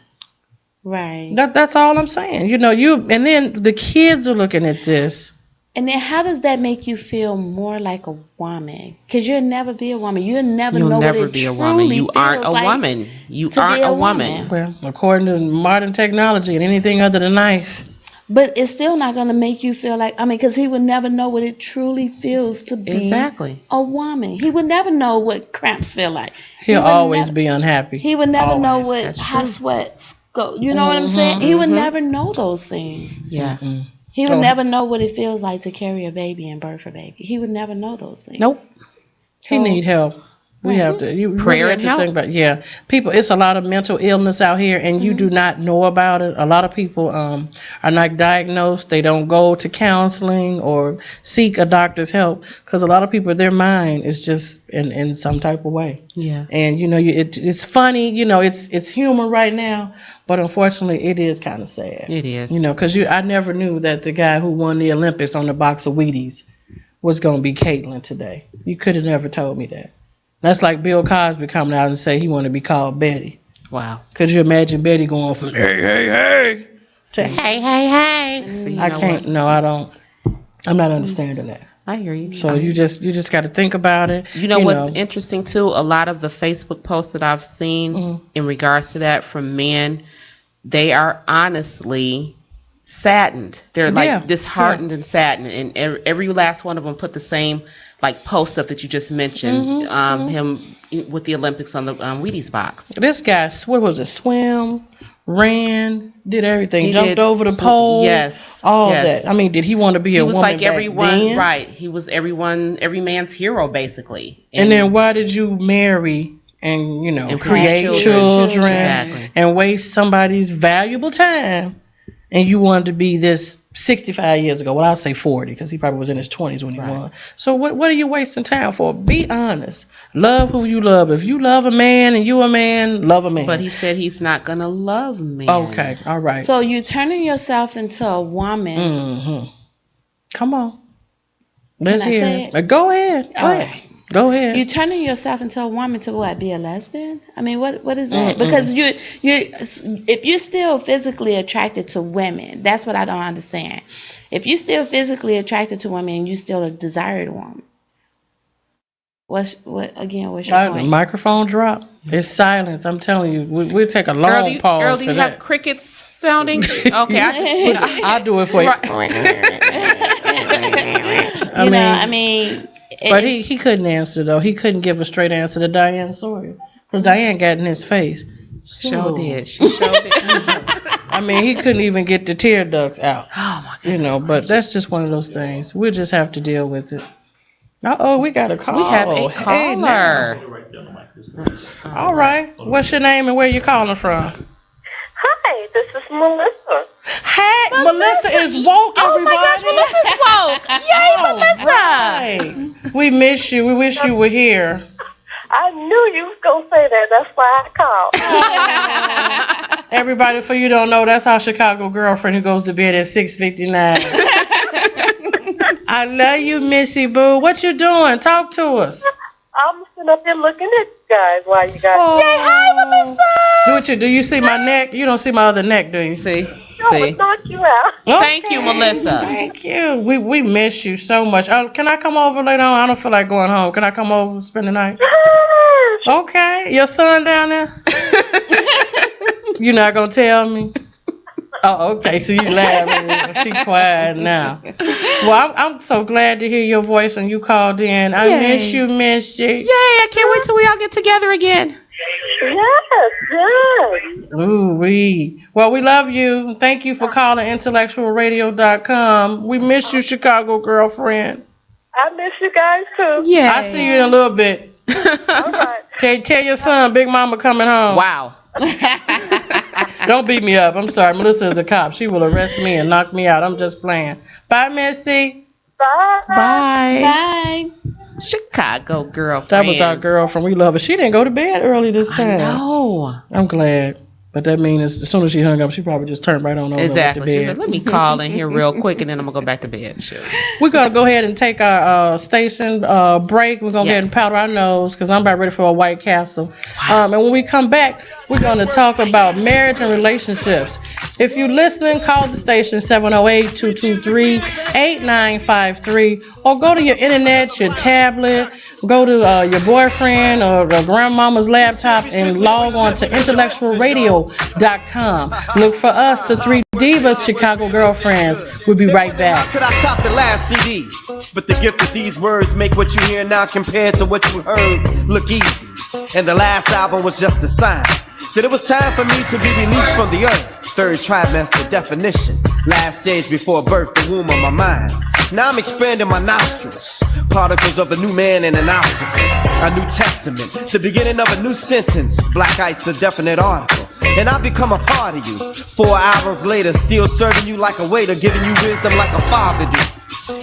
Right. That's all I'm saying. And then the kids are looking at this. And then how does that make you feel more like a woman? Because you'll never be a woman. You'll never You'll know never what it be a truly woman. You aren't a feels like woman. You to be aren't a a woman. woman. Well, according to modern technology and anything other than knife. But it's still not going to make you feel like, because he would never know what it truly feels to be Exactly. a woman. He would never know what cramps feel like. He'll would always nev- be unhappy. He would never know Always. what That's hot true. sweats go. You know what I'm saying? He would never know those things. Yeah. Mm. He would Oh. never know what it feels like to carry a baby and birth a baby. He would never know those things. Nope. He So- need help. We have to. You Prayer really and have to help. think about. People. It's a lot of mental illness out here, and you do not know about it. A lot of people are not diagnosed. They don't go to counseling or seek a doctor's help because a lot of people, their mind is just in some type of way. Yeah. And it's funny. It's humor right now, but unfortunately, it is kind of sad. It is. Because I never knew that the guy who won the Olympics on the box of Wheaties was going to be Caitlyn today. You could have never told me that. That's like Bill Cosby coming out and say he wanted to be called Betty. Wow. Could you imagine Betty going from hey to hey? See, you I know can't. what? No, I don't. I'm not understanding that. I hear you. So you just got to think about it. You know what's interesting too? A lot of the Facebook posts that I've seen in regards to that from men, they are honestly saddened. They're like Yeah, disheartened and saddened, and every last one of them put the same like post up that you just mentioned. Him with the Olympics on the Wheaties box. This guy, what was it? Swam, ran, did everything, He jumped did- over the pole. Yes, all yes. that. I mean, did he want to be He a was woman like back everyone, then? right? He was every man's hero basically. And then why did you marry and And create produce children, Exactly. and waste somebody's valuable time? And you wanted to be this 65 years ago. Well, I'll say 40 because he probably was in his 20s when he won. So what are you wasting time for? Be honest. Love who you love. If you love a man and you a man, love a man. But he said he's not gonna love me. Okay, all right. So you turning yourself into a woman. Mm-hmm. Come on. Let's Can I hear say it. Go ahead. All right. Go ahead. You turning yourself into a woman to what? Be a lesbian? I mean, what is that? Because you if you're still physically attracted to women, that's what I don't understand. If you're still physically attracted to women and you still a desired woman, what's your The point? microphone drop. It's silence. I'm telling you. We'll take a long pause Earl, do for you that. have crickets sounding? Okay, I just I'll do it for you. I mean, But he couldn't answer though. He couldn't give a straight answer to Diane Sawyer because Diane got in his face. sure did. She sure did. I mean, he couldn't even get the tear ducts out. Oh my goodness. But that's just one of those things. We'll just have to deal with it. We got a call. We have a Hey, now. caller. All right. What's your name and where you calling from? Hi, this is Melissa. Hey, Melissa is woke, everybody. Oh my gosh, Melissa's woke. Yay, Melissa. Right. We miss you. We wish you were here. I knew you was going to say that. That's why I called. Everybody, for you don't know, that's our Chicago girlfriend who goes to bed at 6:59. I love you, Missy Boo. What you doing? Talk to us. I'm sitting up here looking at you guys while you guys. Oh. Yay, hi, Melissa. Do you see my neck? You don't see my other neck, do you? See, It knocked you out. Thank you, Melissa. Thank you. We miss you so much. Can I come over later on? I don't feel like going home. Can I come over and spend the night? Okay. Your son down there? You're not going to tell me? Oh, okay. So you laughing. She quiet now. Well, I'm so glad to hear your voice when you called in. I miss you, Misty. Yay, I can't wait till we all get together again. Yes. Ooh-wee. Well, we love you. Thank you for calling intellectualradio.com. We miss you, Chicago girlfriend. I miss you guys too. Yeah. I'll see you in a little bit. All right. Tell your son Big Mama coming home. Wow. Don't beat me up. I'm sorry. Melissa is a cop. She will arrest me and knock me out. I'm just playing. Bye, Missy. Bye. Bye. Bye. Chicago girlfriend. That was our girlfriend. We love her. She didn't go to bed early this time. No. I'm glad. But that means as soon as she hung up, she probably just turned right on over Exactly. to She bed. said, let me call in here real quick and then I'm going to go back to bed. Sure. We're going to go ahead and take our station break. We're going to go ahead and powder our nose because I'm about ready for a White Castle. And when we come back, we're going to talk about marriage and relationships. If you're listening, call the station 708-223-8953 or go to your internet, your tablet, go to your boyfriend or grandmama's laptop and log on to intellectualradio.com. Look for us, the 3 Divas, Chicago Girlfriends. We'll be right How back. could I top the last CD? But the gift of these words make what you hear now compared to what you heard look easy. And the last album was just a sign that it was time for me to be released from the earth. Third trimester definition. Last stage before birth, the womb of my mind. Now I'm expanding my nostrils. Particles of a new man in an obstacle. A new testament. The beginning of a new sentence. Black ice, a definite article. And I become a part of you. 4 hours later, still serving you like a waiter, giving you wisdom like a father do.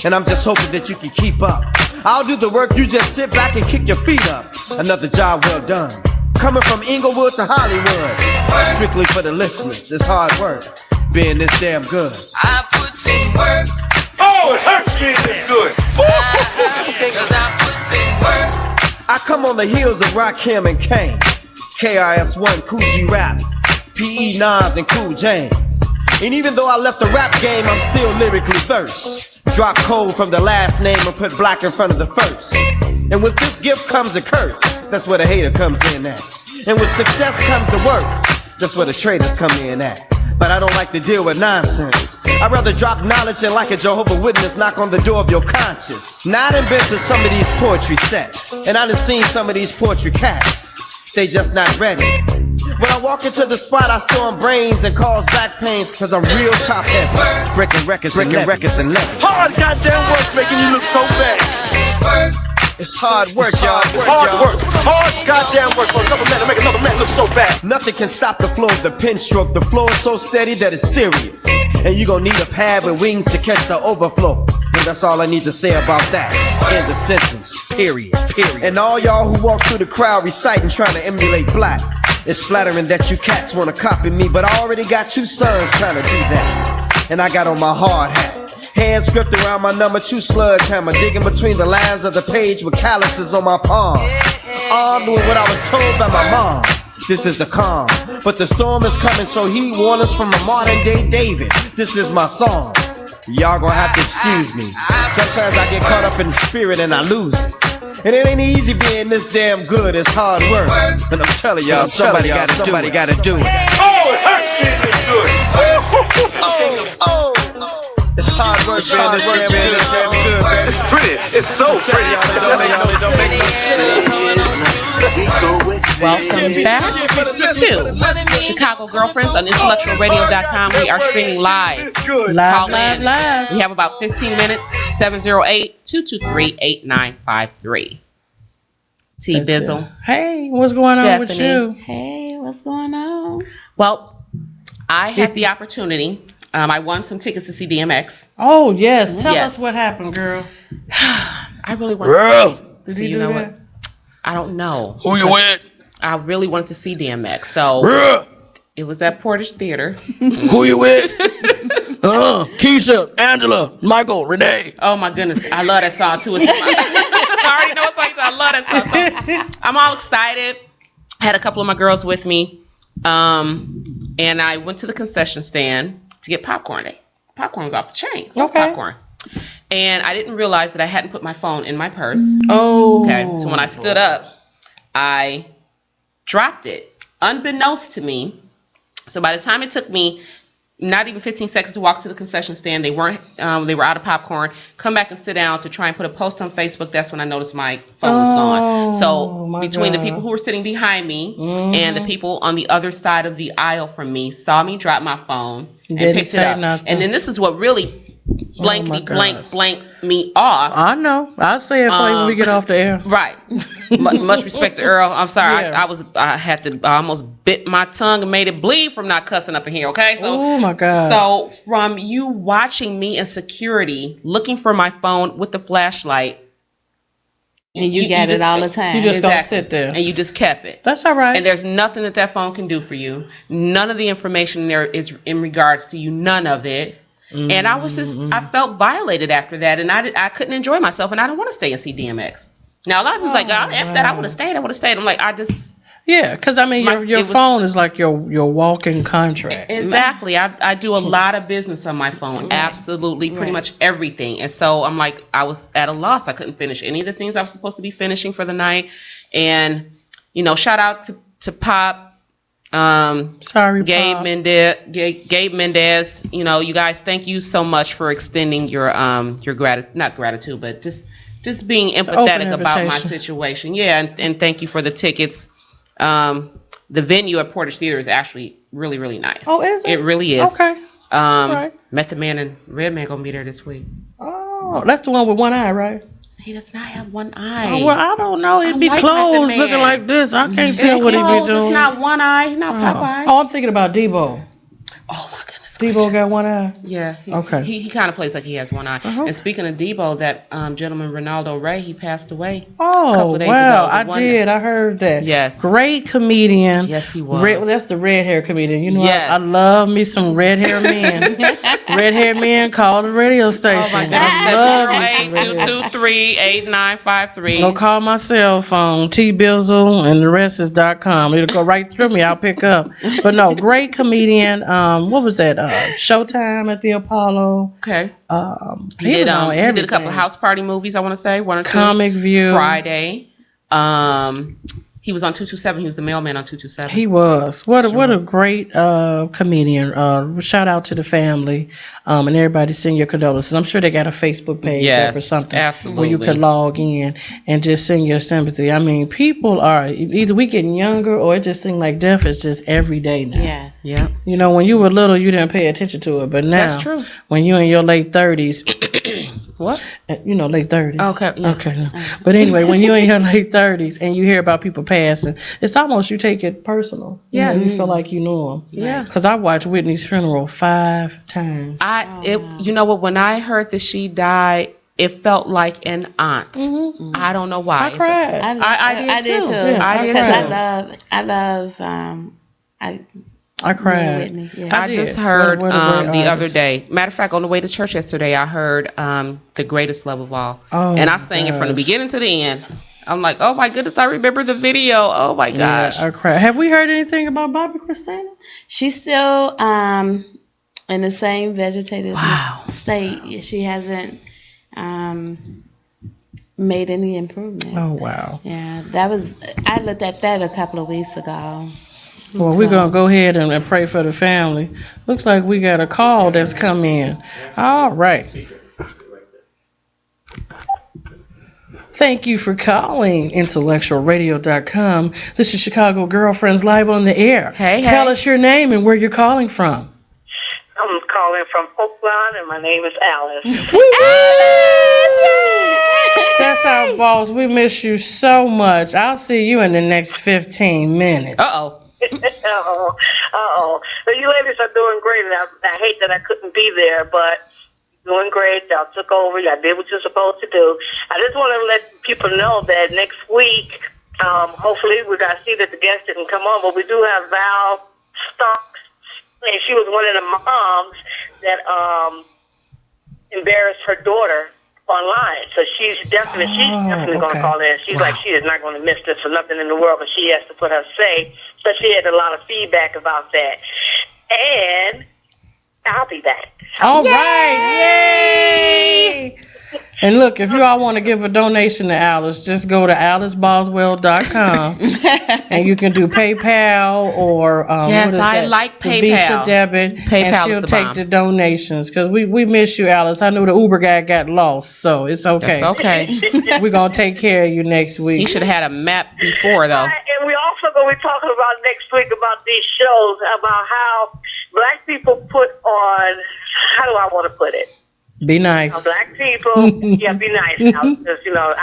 And I'm just hoping that you can keep up. I'll do the work, you just sit back and kick your feet up. Another job well done. Coming from Inglewood to Hollywood. Strictly for the listeners, it's hard work. Being this damn good. I put in work. Oh, it hurts me this good. Cause I put in work. I come on the heels of Rakim and Kane. KRS-One, Coogee Rap, P.E. Nas, and Cool James. And even though I left the rap game, I'm still lyrically versed. Drop cold from the last name and put black in front of the first. And with this gift comes a curse. That's where the hater comes in at. And with success comes the worst. That's where the traitors come in at. But I don't like to deal with nonsense. I'd rather drop knowledge and like a Jehovah's Witness knock on the door of your conscience. Now I done been to some of these poetry sets. And I done seen some of these poetry cats. They just not ready. When I walk into the spot, I storm brains and cause back pains, cause I'm real top heavy. Breaking records and levies. Hard goddamn work making you look so bad. Work. It's hard work, y'all. Hard work. Hard goddamn work for another man to make another man look so bad. Nothing can stop the flow of the pen stroke. The flow is so steady that it's serious. And you gon' need a pad with wings to catch the overflow. And that's all I need to say about that. End the sentence. Period. And all y'all who walk through the crowd reciting trying to emulate black. It's flattering that you cats wanna copy me, but I already got 2 sons trying to do that. And I got on my hard hat. Hands gripped around my number 2 sludge hammer, digging between the lines of the page with calluses on my palm. Armed with what I was told by my mom. This is the calm, but the storm is coming, so he warned us from a modern day David. This is my song. Y'all gonna have to excuse me. Sometimes I get caught up in the spirit and I lose it. And it ain't easy being this damn good. It's hard work. And I'm telling y'all, somebody gotta do it. Oh, it hurts me this good. It's hard work being this damn good, baby. It's pretty. It's so pretty. It don't make no Welcome back to Chicago Girlfriends on intellectualradio.com. We are streaming live. It's good. Call Live, in. live. We have about 15 minutes. 708-223-8953. T. Bizzle. Hey, what's going on with Stephanie. you? Hey, what's going on? Well, I had the opportunity. I won some tickets to see DMX. Oh, yes. Tell Yes. us what happened, girl. I really wanted Girl. to Did see. you You do know that? what? I don't know. Who you with? I really wanted to see DMX. So Girl. it was at Portage Theater. Who you with? Keisha, Angela, Michael, Renee. Oh my goodness, I love that song too. I already know what song. I love that song. So I'm all excited. I had a couple of my girls with me, and I went to the concession stand to get popcorn. Popcorn was off the chain. Okay. Popcorn. And I didn't realize that I hadn't put my phone in my purse. Oh. Okay, so when I stood up, I dropped it, unbeknownst to me. So by the time it took me not even 15 seconds to walk to the concession stand, they were out of popcorn. Come back and sit down to try and put a post on Facebook. That's when I noticed my phone was gone. So my between the God. people who were sitting behind me and the people on the other side of the aisle from me saw me drop my phone and Didn't picked it say up. nothing. And then this is what really blanked my me, God. blanked me off. I know. I'll say it for you when we get off the air. Right. Much respect to Earl. I'm sorry. Yeah. I almost bit my tongue and made it bleed from not cussing up in here. Okay. So. Oh, my God. So from you watching me in security, looking for my phone with the flashlight, And you got just- it all the time. You just don't Exactly. sit there. and you just kept it. That's all right. And there's nothing that phone can do for you. None of the information there is in regards to you. None of it. And I was just, I felt violated after that, and I couldn't enjoy myself, and I don't want to stay and see DMX. Now a lot of people's like, oh, after that I would have stayed. I'm like, Yeah, because I mean, My- your it was- phone is like your walking contract. exactly. I do a lot of business on my phone. Absolutely, pretty much everything. And so I'm like, I was at a loss. I couldn't finish any of the things I was supposed to be finishing for the night. And shout out to Pop, Sorry, Gabe Pop. Mendez, you know, you guys, thank you so much for extending your not gratitude, but just being empathetic about my invitation. situation. Yeah, and thank you for the tickets. The venue at Portage Theater is actually really, really nice. Oh, is it? It really is. Okay. Right. Method Man and Redman gonna be there this week. Oh, that's the one with one eye, right? He does not have one eye. Oh, well, I don't know. It'd I be like closed Method looking Man. like this. I can't tell what he be Closed, doing. It's not one eye. He's not Popeye. Oh, I'm thinking about Debo. Oh my goodness. Debo gracious. got one eye. Yeah. Okay. He kind of plays like he has one eye. Uh-huh. And speaking of Debo, that gentleman Ronaldo Ray, he passed away. Oh, couple days wow. ago. The I one did. I heard that. Yes. Great comedian. Yes, he was. Well, that's the red hair comedian. You know, Yes. I love me some red hair men. Red hair men, call the radio station. Oh my I love me some goodness. red hair. 08223-8953. Go call my cell phone, T-Bizzle, and the rest is .com. It'll go right through me. I'll pick up. But no, great comedian. What was that? Showtime at the Apollo. Okay. He was on He did a everything. couple of house party movies, I want to say. One or two. Comic View. Friday. He was on 227. He was the mailman on 227. He was. What a great comedian. Shout out to the family and everybody. Send your condolences. I'm sure they got a Facebook page Yes, up or something absolutely. where you can log in and just send your sympathy. I mean, people are either we getting younger or it just seems like death is just every day now. Yes. Yeah. You know, when you were little, you didn't pay attention to it, but now That's true. when you're in your late 30s, What? you know, late 30s. Okay, yeah. Okay. No. But anyway, when you're in your late 30s and you hear about people passing, it's almost you take it personal. Yeah. You feel like you know them. Yeah. Because I watched Whitney's funeral 5 times. You know what? When I heard that she died, it felt like an aunt. Mhm. I don't know why. I cried. I did too. Yeah, I did cried. too. I love I cried. Whitney, yeah. I did. just heard What a great the other artist. day. Matter of fact, on the way to church yesterday, I heard "The Greatest Love of All," Oh, and I sang it from the gosh. beginning to the end. I'm like, oh my goodness, I remember the video. Oh my Yeah, gosh. I cried. Have we heard anything about Bobby Christina? She's still in the same vegetative Wow. state. She hasn't made any improvement. Oh, wow. Yeah, I looked at that a couple of weeks ago. Well, we're going to go ahead and pray for the family. Looks like we got a call that's come in. All right. Thank you for calling intellectualradio.com. This is Chicago Girlfriends live on the air. Hey, Tell hey. us your name and where you're calling from. I'm calling from Oakland, and my name is Alice. That's our boss. We miss you so much. I'll see you in the next 15 minutes. Uh-oh. Uh-oh. So you ladies are doing great, and I hate that I couldn't be there, but you're doing great. Y'all took over. Y'all did what you're supposed to do. I just want to let people know that next week, hopefully, we got to see that the guest didn't come on, but we do have Val Starks, and she was one of the moms that embarrassed her daughter online. So she's definitely going okay. to call in. She's like, she is not going to miss this for nothing in the world, but she has to put her say. So she had a lot of feedback about that. And I'll be back. All right. Yay! And look, if you all want to give a donation to Alice, just go to aliceboswell.com and you can do PayPal or Yes, what is I that? like The PayPal. Visa debit, PayPal and is she'll the take bomb. the donations because we miss you, Alice. I know the Uber guy got lost, so it's okay. That's okay. We're gonna take care of you next He week. should have had a map before, though. And we also going to be talking about next week about these shows, about how black people put on, how do I want to put it? Be nice. Black people, yeah, be nice now, because,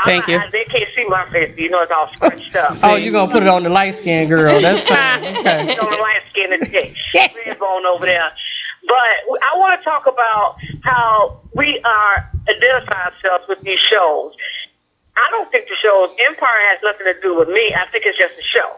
Thank you. they can't see my face, it's all scrunched up. Oh, you're gonna put it on the light skinned girl. That's fine. Okay. On the light skin today, red bone over there. But I want to talk about how we are identify ourselves with these shows. I don't think the shows Empire has nothing to do with me. I think it's just a show.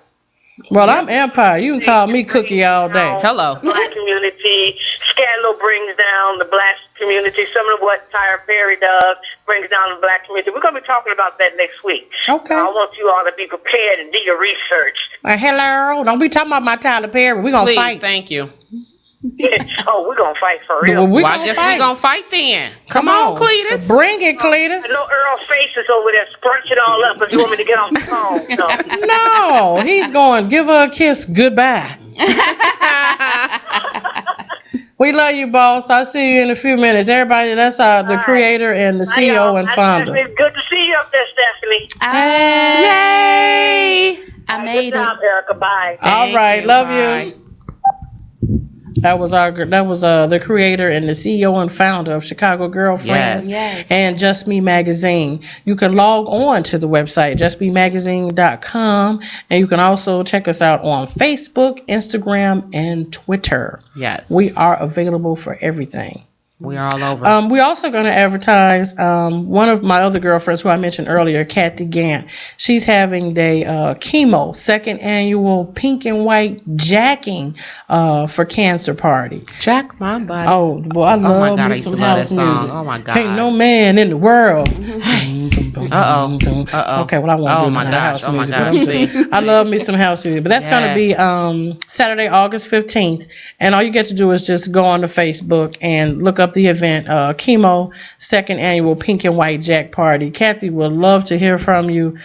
Well, I'm Empire. You can call me Cookie all day. Hello. Black community. Scandal brings down the black community. Some of what Tyra Perry does brings down the black community. We're going to be talking about that next week. Okay. I want you all to be prepared and do your research. Hello. Don't be talking about my Tyler Perry. We're gonna Please, fight. thank you. Oh, we're going to fight for real. Well, we Well, I gonna guess fight. we're going to fight then. Come on, Cletus. Bring it, Cletus. I know Earl's face is over there scrunching all up because you want me to get off the phone. So. No, he's going. Give her a kiss. Goodbye. We love you, boss. I'll see you in a few minutes. Everybody, that's the creator and the CEO and founder. It's good to see you up there, Stephanie. Yay! I made Good job, it. Erica. Bye. All right, love Bye. you. That was the creator and the CEO and founder of Chicago Girlfriends Yes. and Just Me Magazine. You can log on to the website, justbemagazine.com, and you can also check us out on Facebook, Instagram, and Twitter. Yes. We are available for everything. We are all over. We're also going to advertise one of my other girlfriends who I mentioned earlier, Kathy Gant. She's having the chemo, second annual pink and white jacking for cancer party. Jack my body. Oh, boy, I Oh my love God, me I used some to love house that song. music. Oh my God. Ain't no man in the world. Uh-oh. Uh-oh. Okay, well, I won't do Oh my none of the gosh. house Oh my music, God. but I'm just, I love me some house music. But that's going to be Saturday, August 15th. And all you get to do is just go on to Facebook and look up the event, Chemo, second annual Pink and White Jack Party. Kathy would love to hear from you.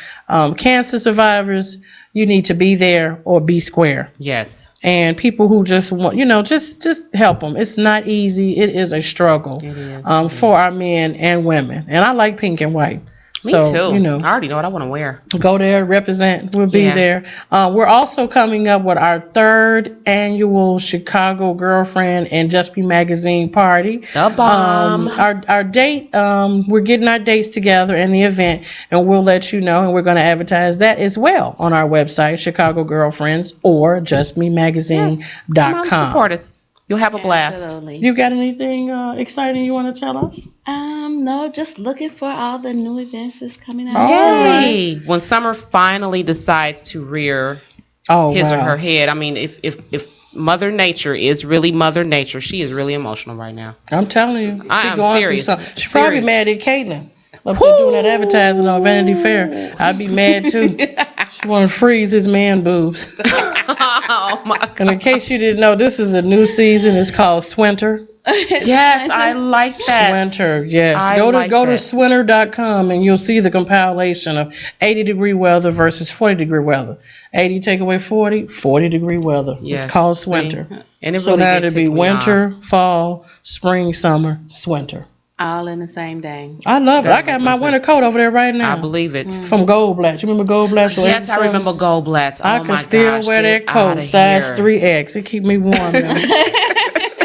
Cancer survivors, you need to be there or be square. Yes. And people who just want, just help them. It's not easy. It is a struggle It is. for our men and women. And I like pink and white. Me So, too. I already know what I want to wear. Go there, represent. We'll be Yeah. there. We're also coming up with our third annual Chicago Girlfriend and Just Be Magazine party. The bomb. Our date, we're getting our dates together in the event, and we'll let you know. And we're going to advertise that as well on our website, Chicago Girlfriends or Come on, JustBeMagazine.com. support us. You'll have a blast. Absolutely. You got anything exciting you want to tell us? No, just looking for all the new events that's coming out. Oh. Yay! When Summer finally decides to rear Oh, his or wow. her head, I mean, if Mother Nature is really Mother Nature, she is really emotional right now. I'm telling you, I she am going serious. through something. She's probably Serious. mad at Caitlin up there doing that advertising on Vanity Fair. I'd be mad too. She want to freeze his man boobs. Oh my God. And in case you didn't know, this is a new season. It's called Swinter. Yes, I like that. Swinter, yes. I Go like to that. swinter.com and you'll see the compilation of 80-degree weather versus 40-degree weather. 80 take away 40, 40-degree weather. Yes. It's called See? Swinter. And it So really now did it'd be tick me winter, fall, spring, summer, Swinter. All in the same day. I love it. That I got makes my sense. winter coat over there right off. now. I believe it. From Goldblatt. You remember Goldblatt? Yes, I remember Goldblatt's. Oh I my can still gosh, wear that get coat, outta size here. 3X. It keep me warm now.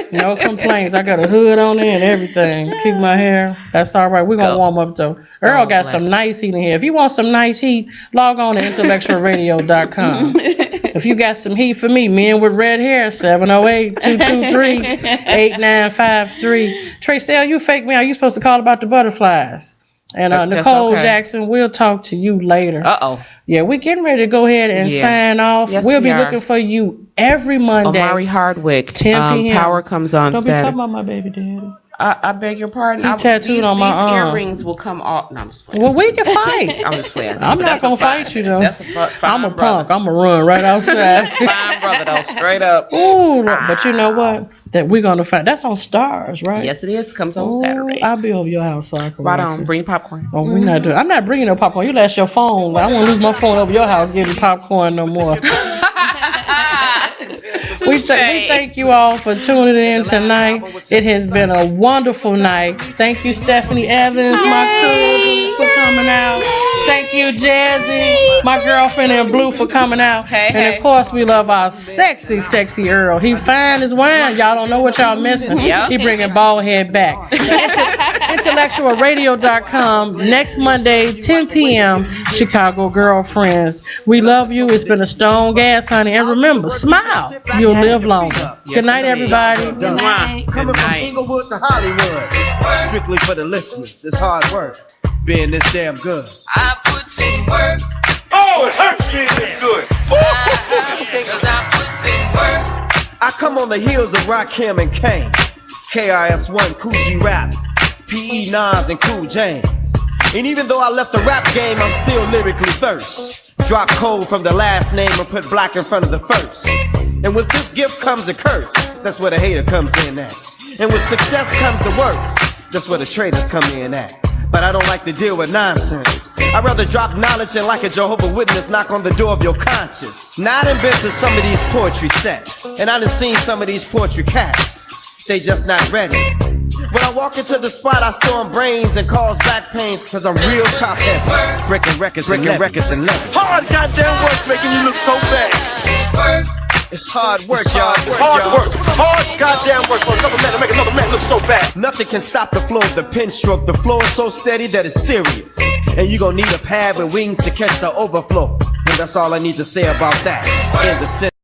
No complaints. I got a hood on there and everything. Keep my hair. That's all right. We're going to Go. warm up, though. Earl got bless. some nice heat in here. If you want some nice heat, log on to intellectualradio.com. If you got some heat for me, men with red hair, 708-223-8953. Tracell, you fake me out. You supposed to call about the butterflies. And That's Nicole okay. Jackson, we'll talk to you later. Uh-oh. Yeah, we're getting ready to go ahead and Yeah. sign off. Yes, we'll we be are. looking for you every Monday. Omari Hardwick. 10 p.m. Power comes on Don't be Saturday. talking about my baby daddy. I beg your pardon. He tattooed on my arm. These earrings will come off. No, I'm just playing. Well, we can fight. I'm just playing. I'm But not that's gonna a fine- fight you though. That's a fine I'm a brother. punk. I'm gonna run right outside. Fine brother, though. Straight up. Ooh, but you know what? That we're gonna fight. That's on Stars, right? Yes, it is. Comes on Ooh, Saturday. I'll be over your house so I can Right watch on. it. Bring popcorn. Oh, we're not doing. I'm not bringing no popcorn. You lost your phone. I won't lose my phone over your house getting popcorn no more. We thank you all for tuning in tonight. It has been a wonderful night. Thank you, Stephanie Evans, my cousin, for coming out. Thank you, Jazzy, my girlfriend in blue, for coming out. Hey, and hey. of course, we love our sexy, sexy Earl. He fine as wine. Y'all don't know what y'all missing. Yep. He bringing bald head back. Intellectualradio.com next Monday, 10 p.m. Chicago Girlfriends. We love you. It's been a stone gas, honey. And remember, smile. You'll live longer. Good night, everybody. Good night. Coming from night. Inglewood to Hollywood. Strictly for the listeners. It's hard work being this damn good. I put in work. Oh, it hurts me this good. Cause I put in work. I come on the heels of Rakim and Kane, KIS1, Coogee Rap, PE Nas and Cool James. And even though I left the rap game, I'm still lyrically first. Drop cold from the last name and put black in front of the first. And with this gift comes a curse. That's where the hater comes in at. And with success comes the worst. That's where the traitors come in at. but I don't like to deal with nonsense. I'd rather drop knowledge and like a Jehovah's Witness knock on the door of your conscience. Now I done been to some of these poetry sets, and I done seen some of these poetry cats. They just not ready. When I walk into the spot, I storm brains and cause back pains, cause I'm real top heavy. Breaking records and levies. Hard goddamn work making you look so bad. It's hard work, y'all. Hard work. Hard goddamn work for a couple men to make another man look so bad. Nothing can stop the flow of the pen stroke. The flow is so steady that it's serious. And you gon' need a pad with wings to catch the overflow. And that's all I need to say about that. In the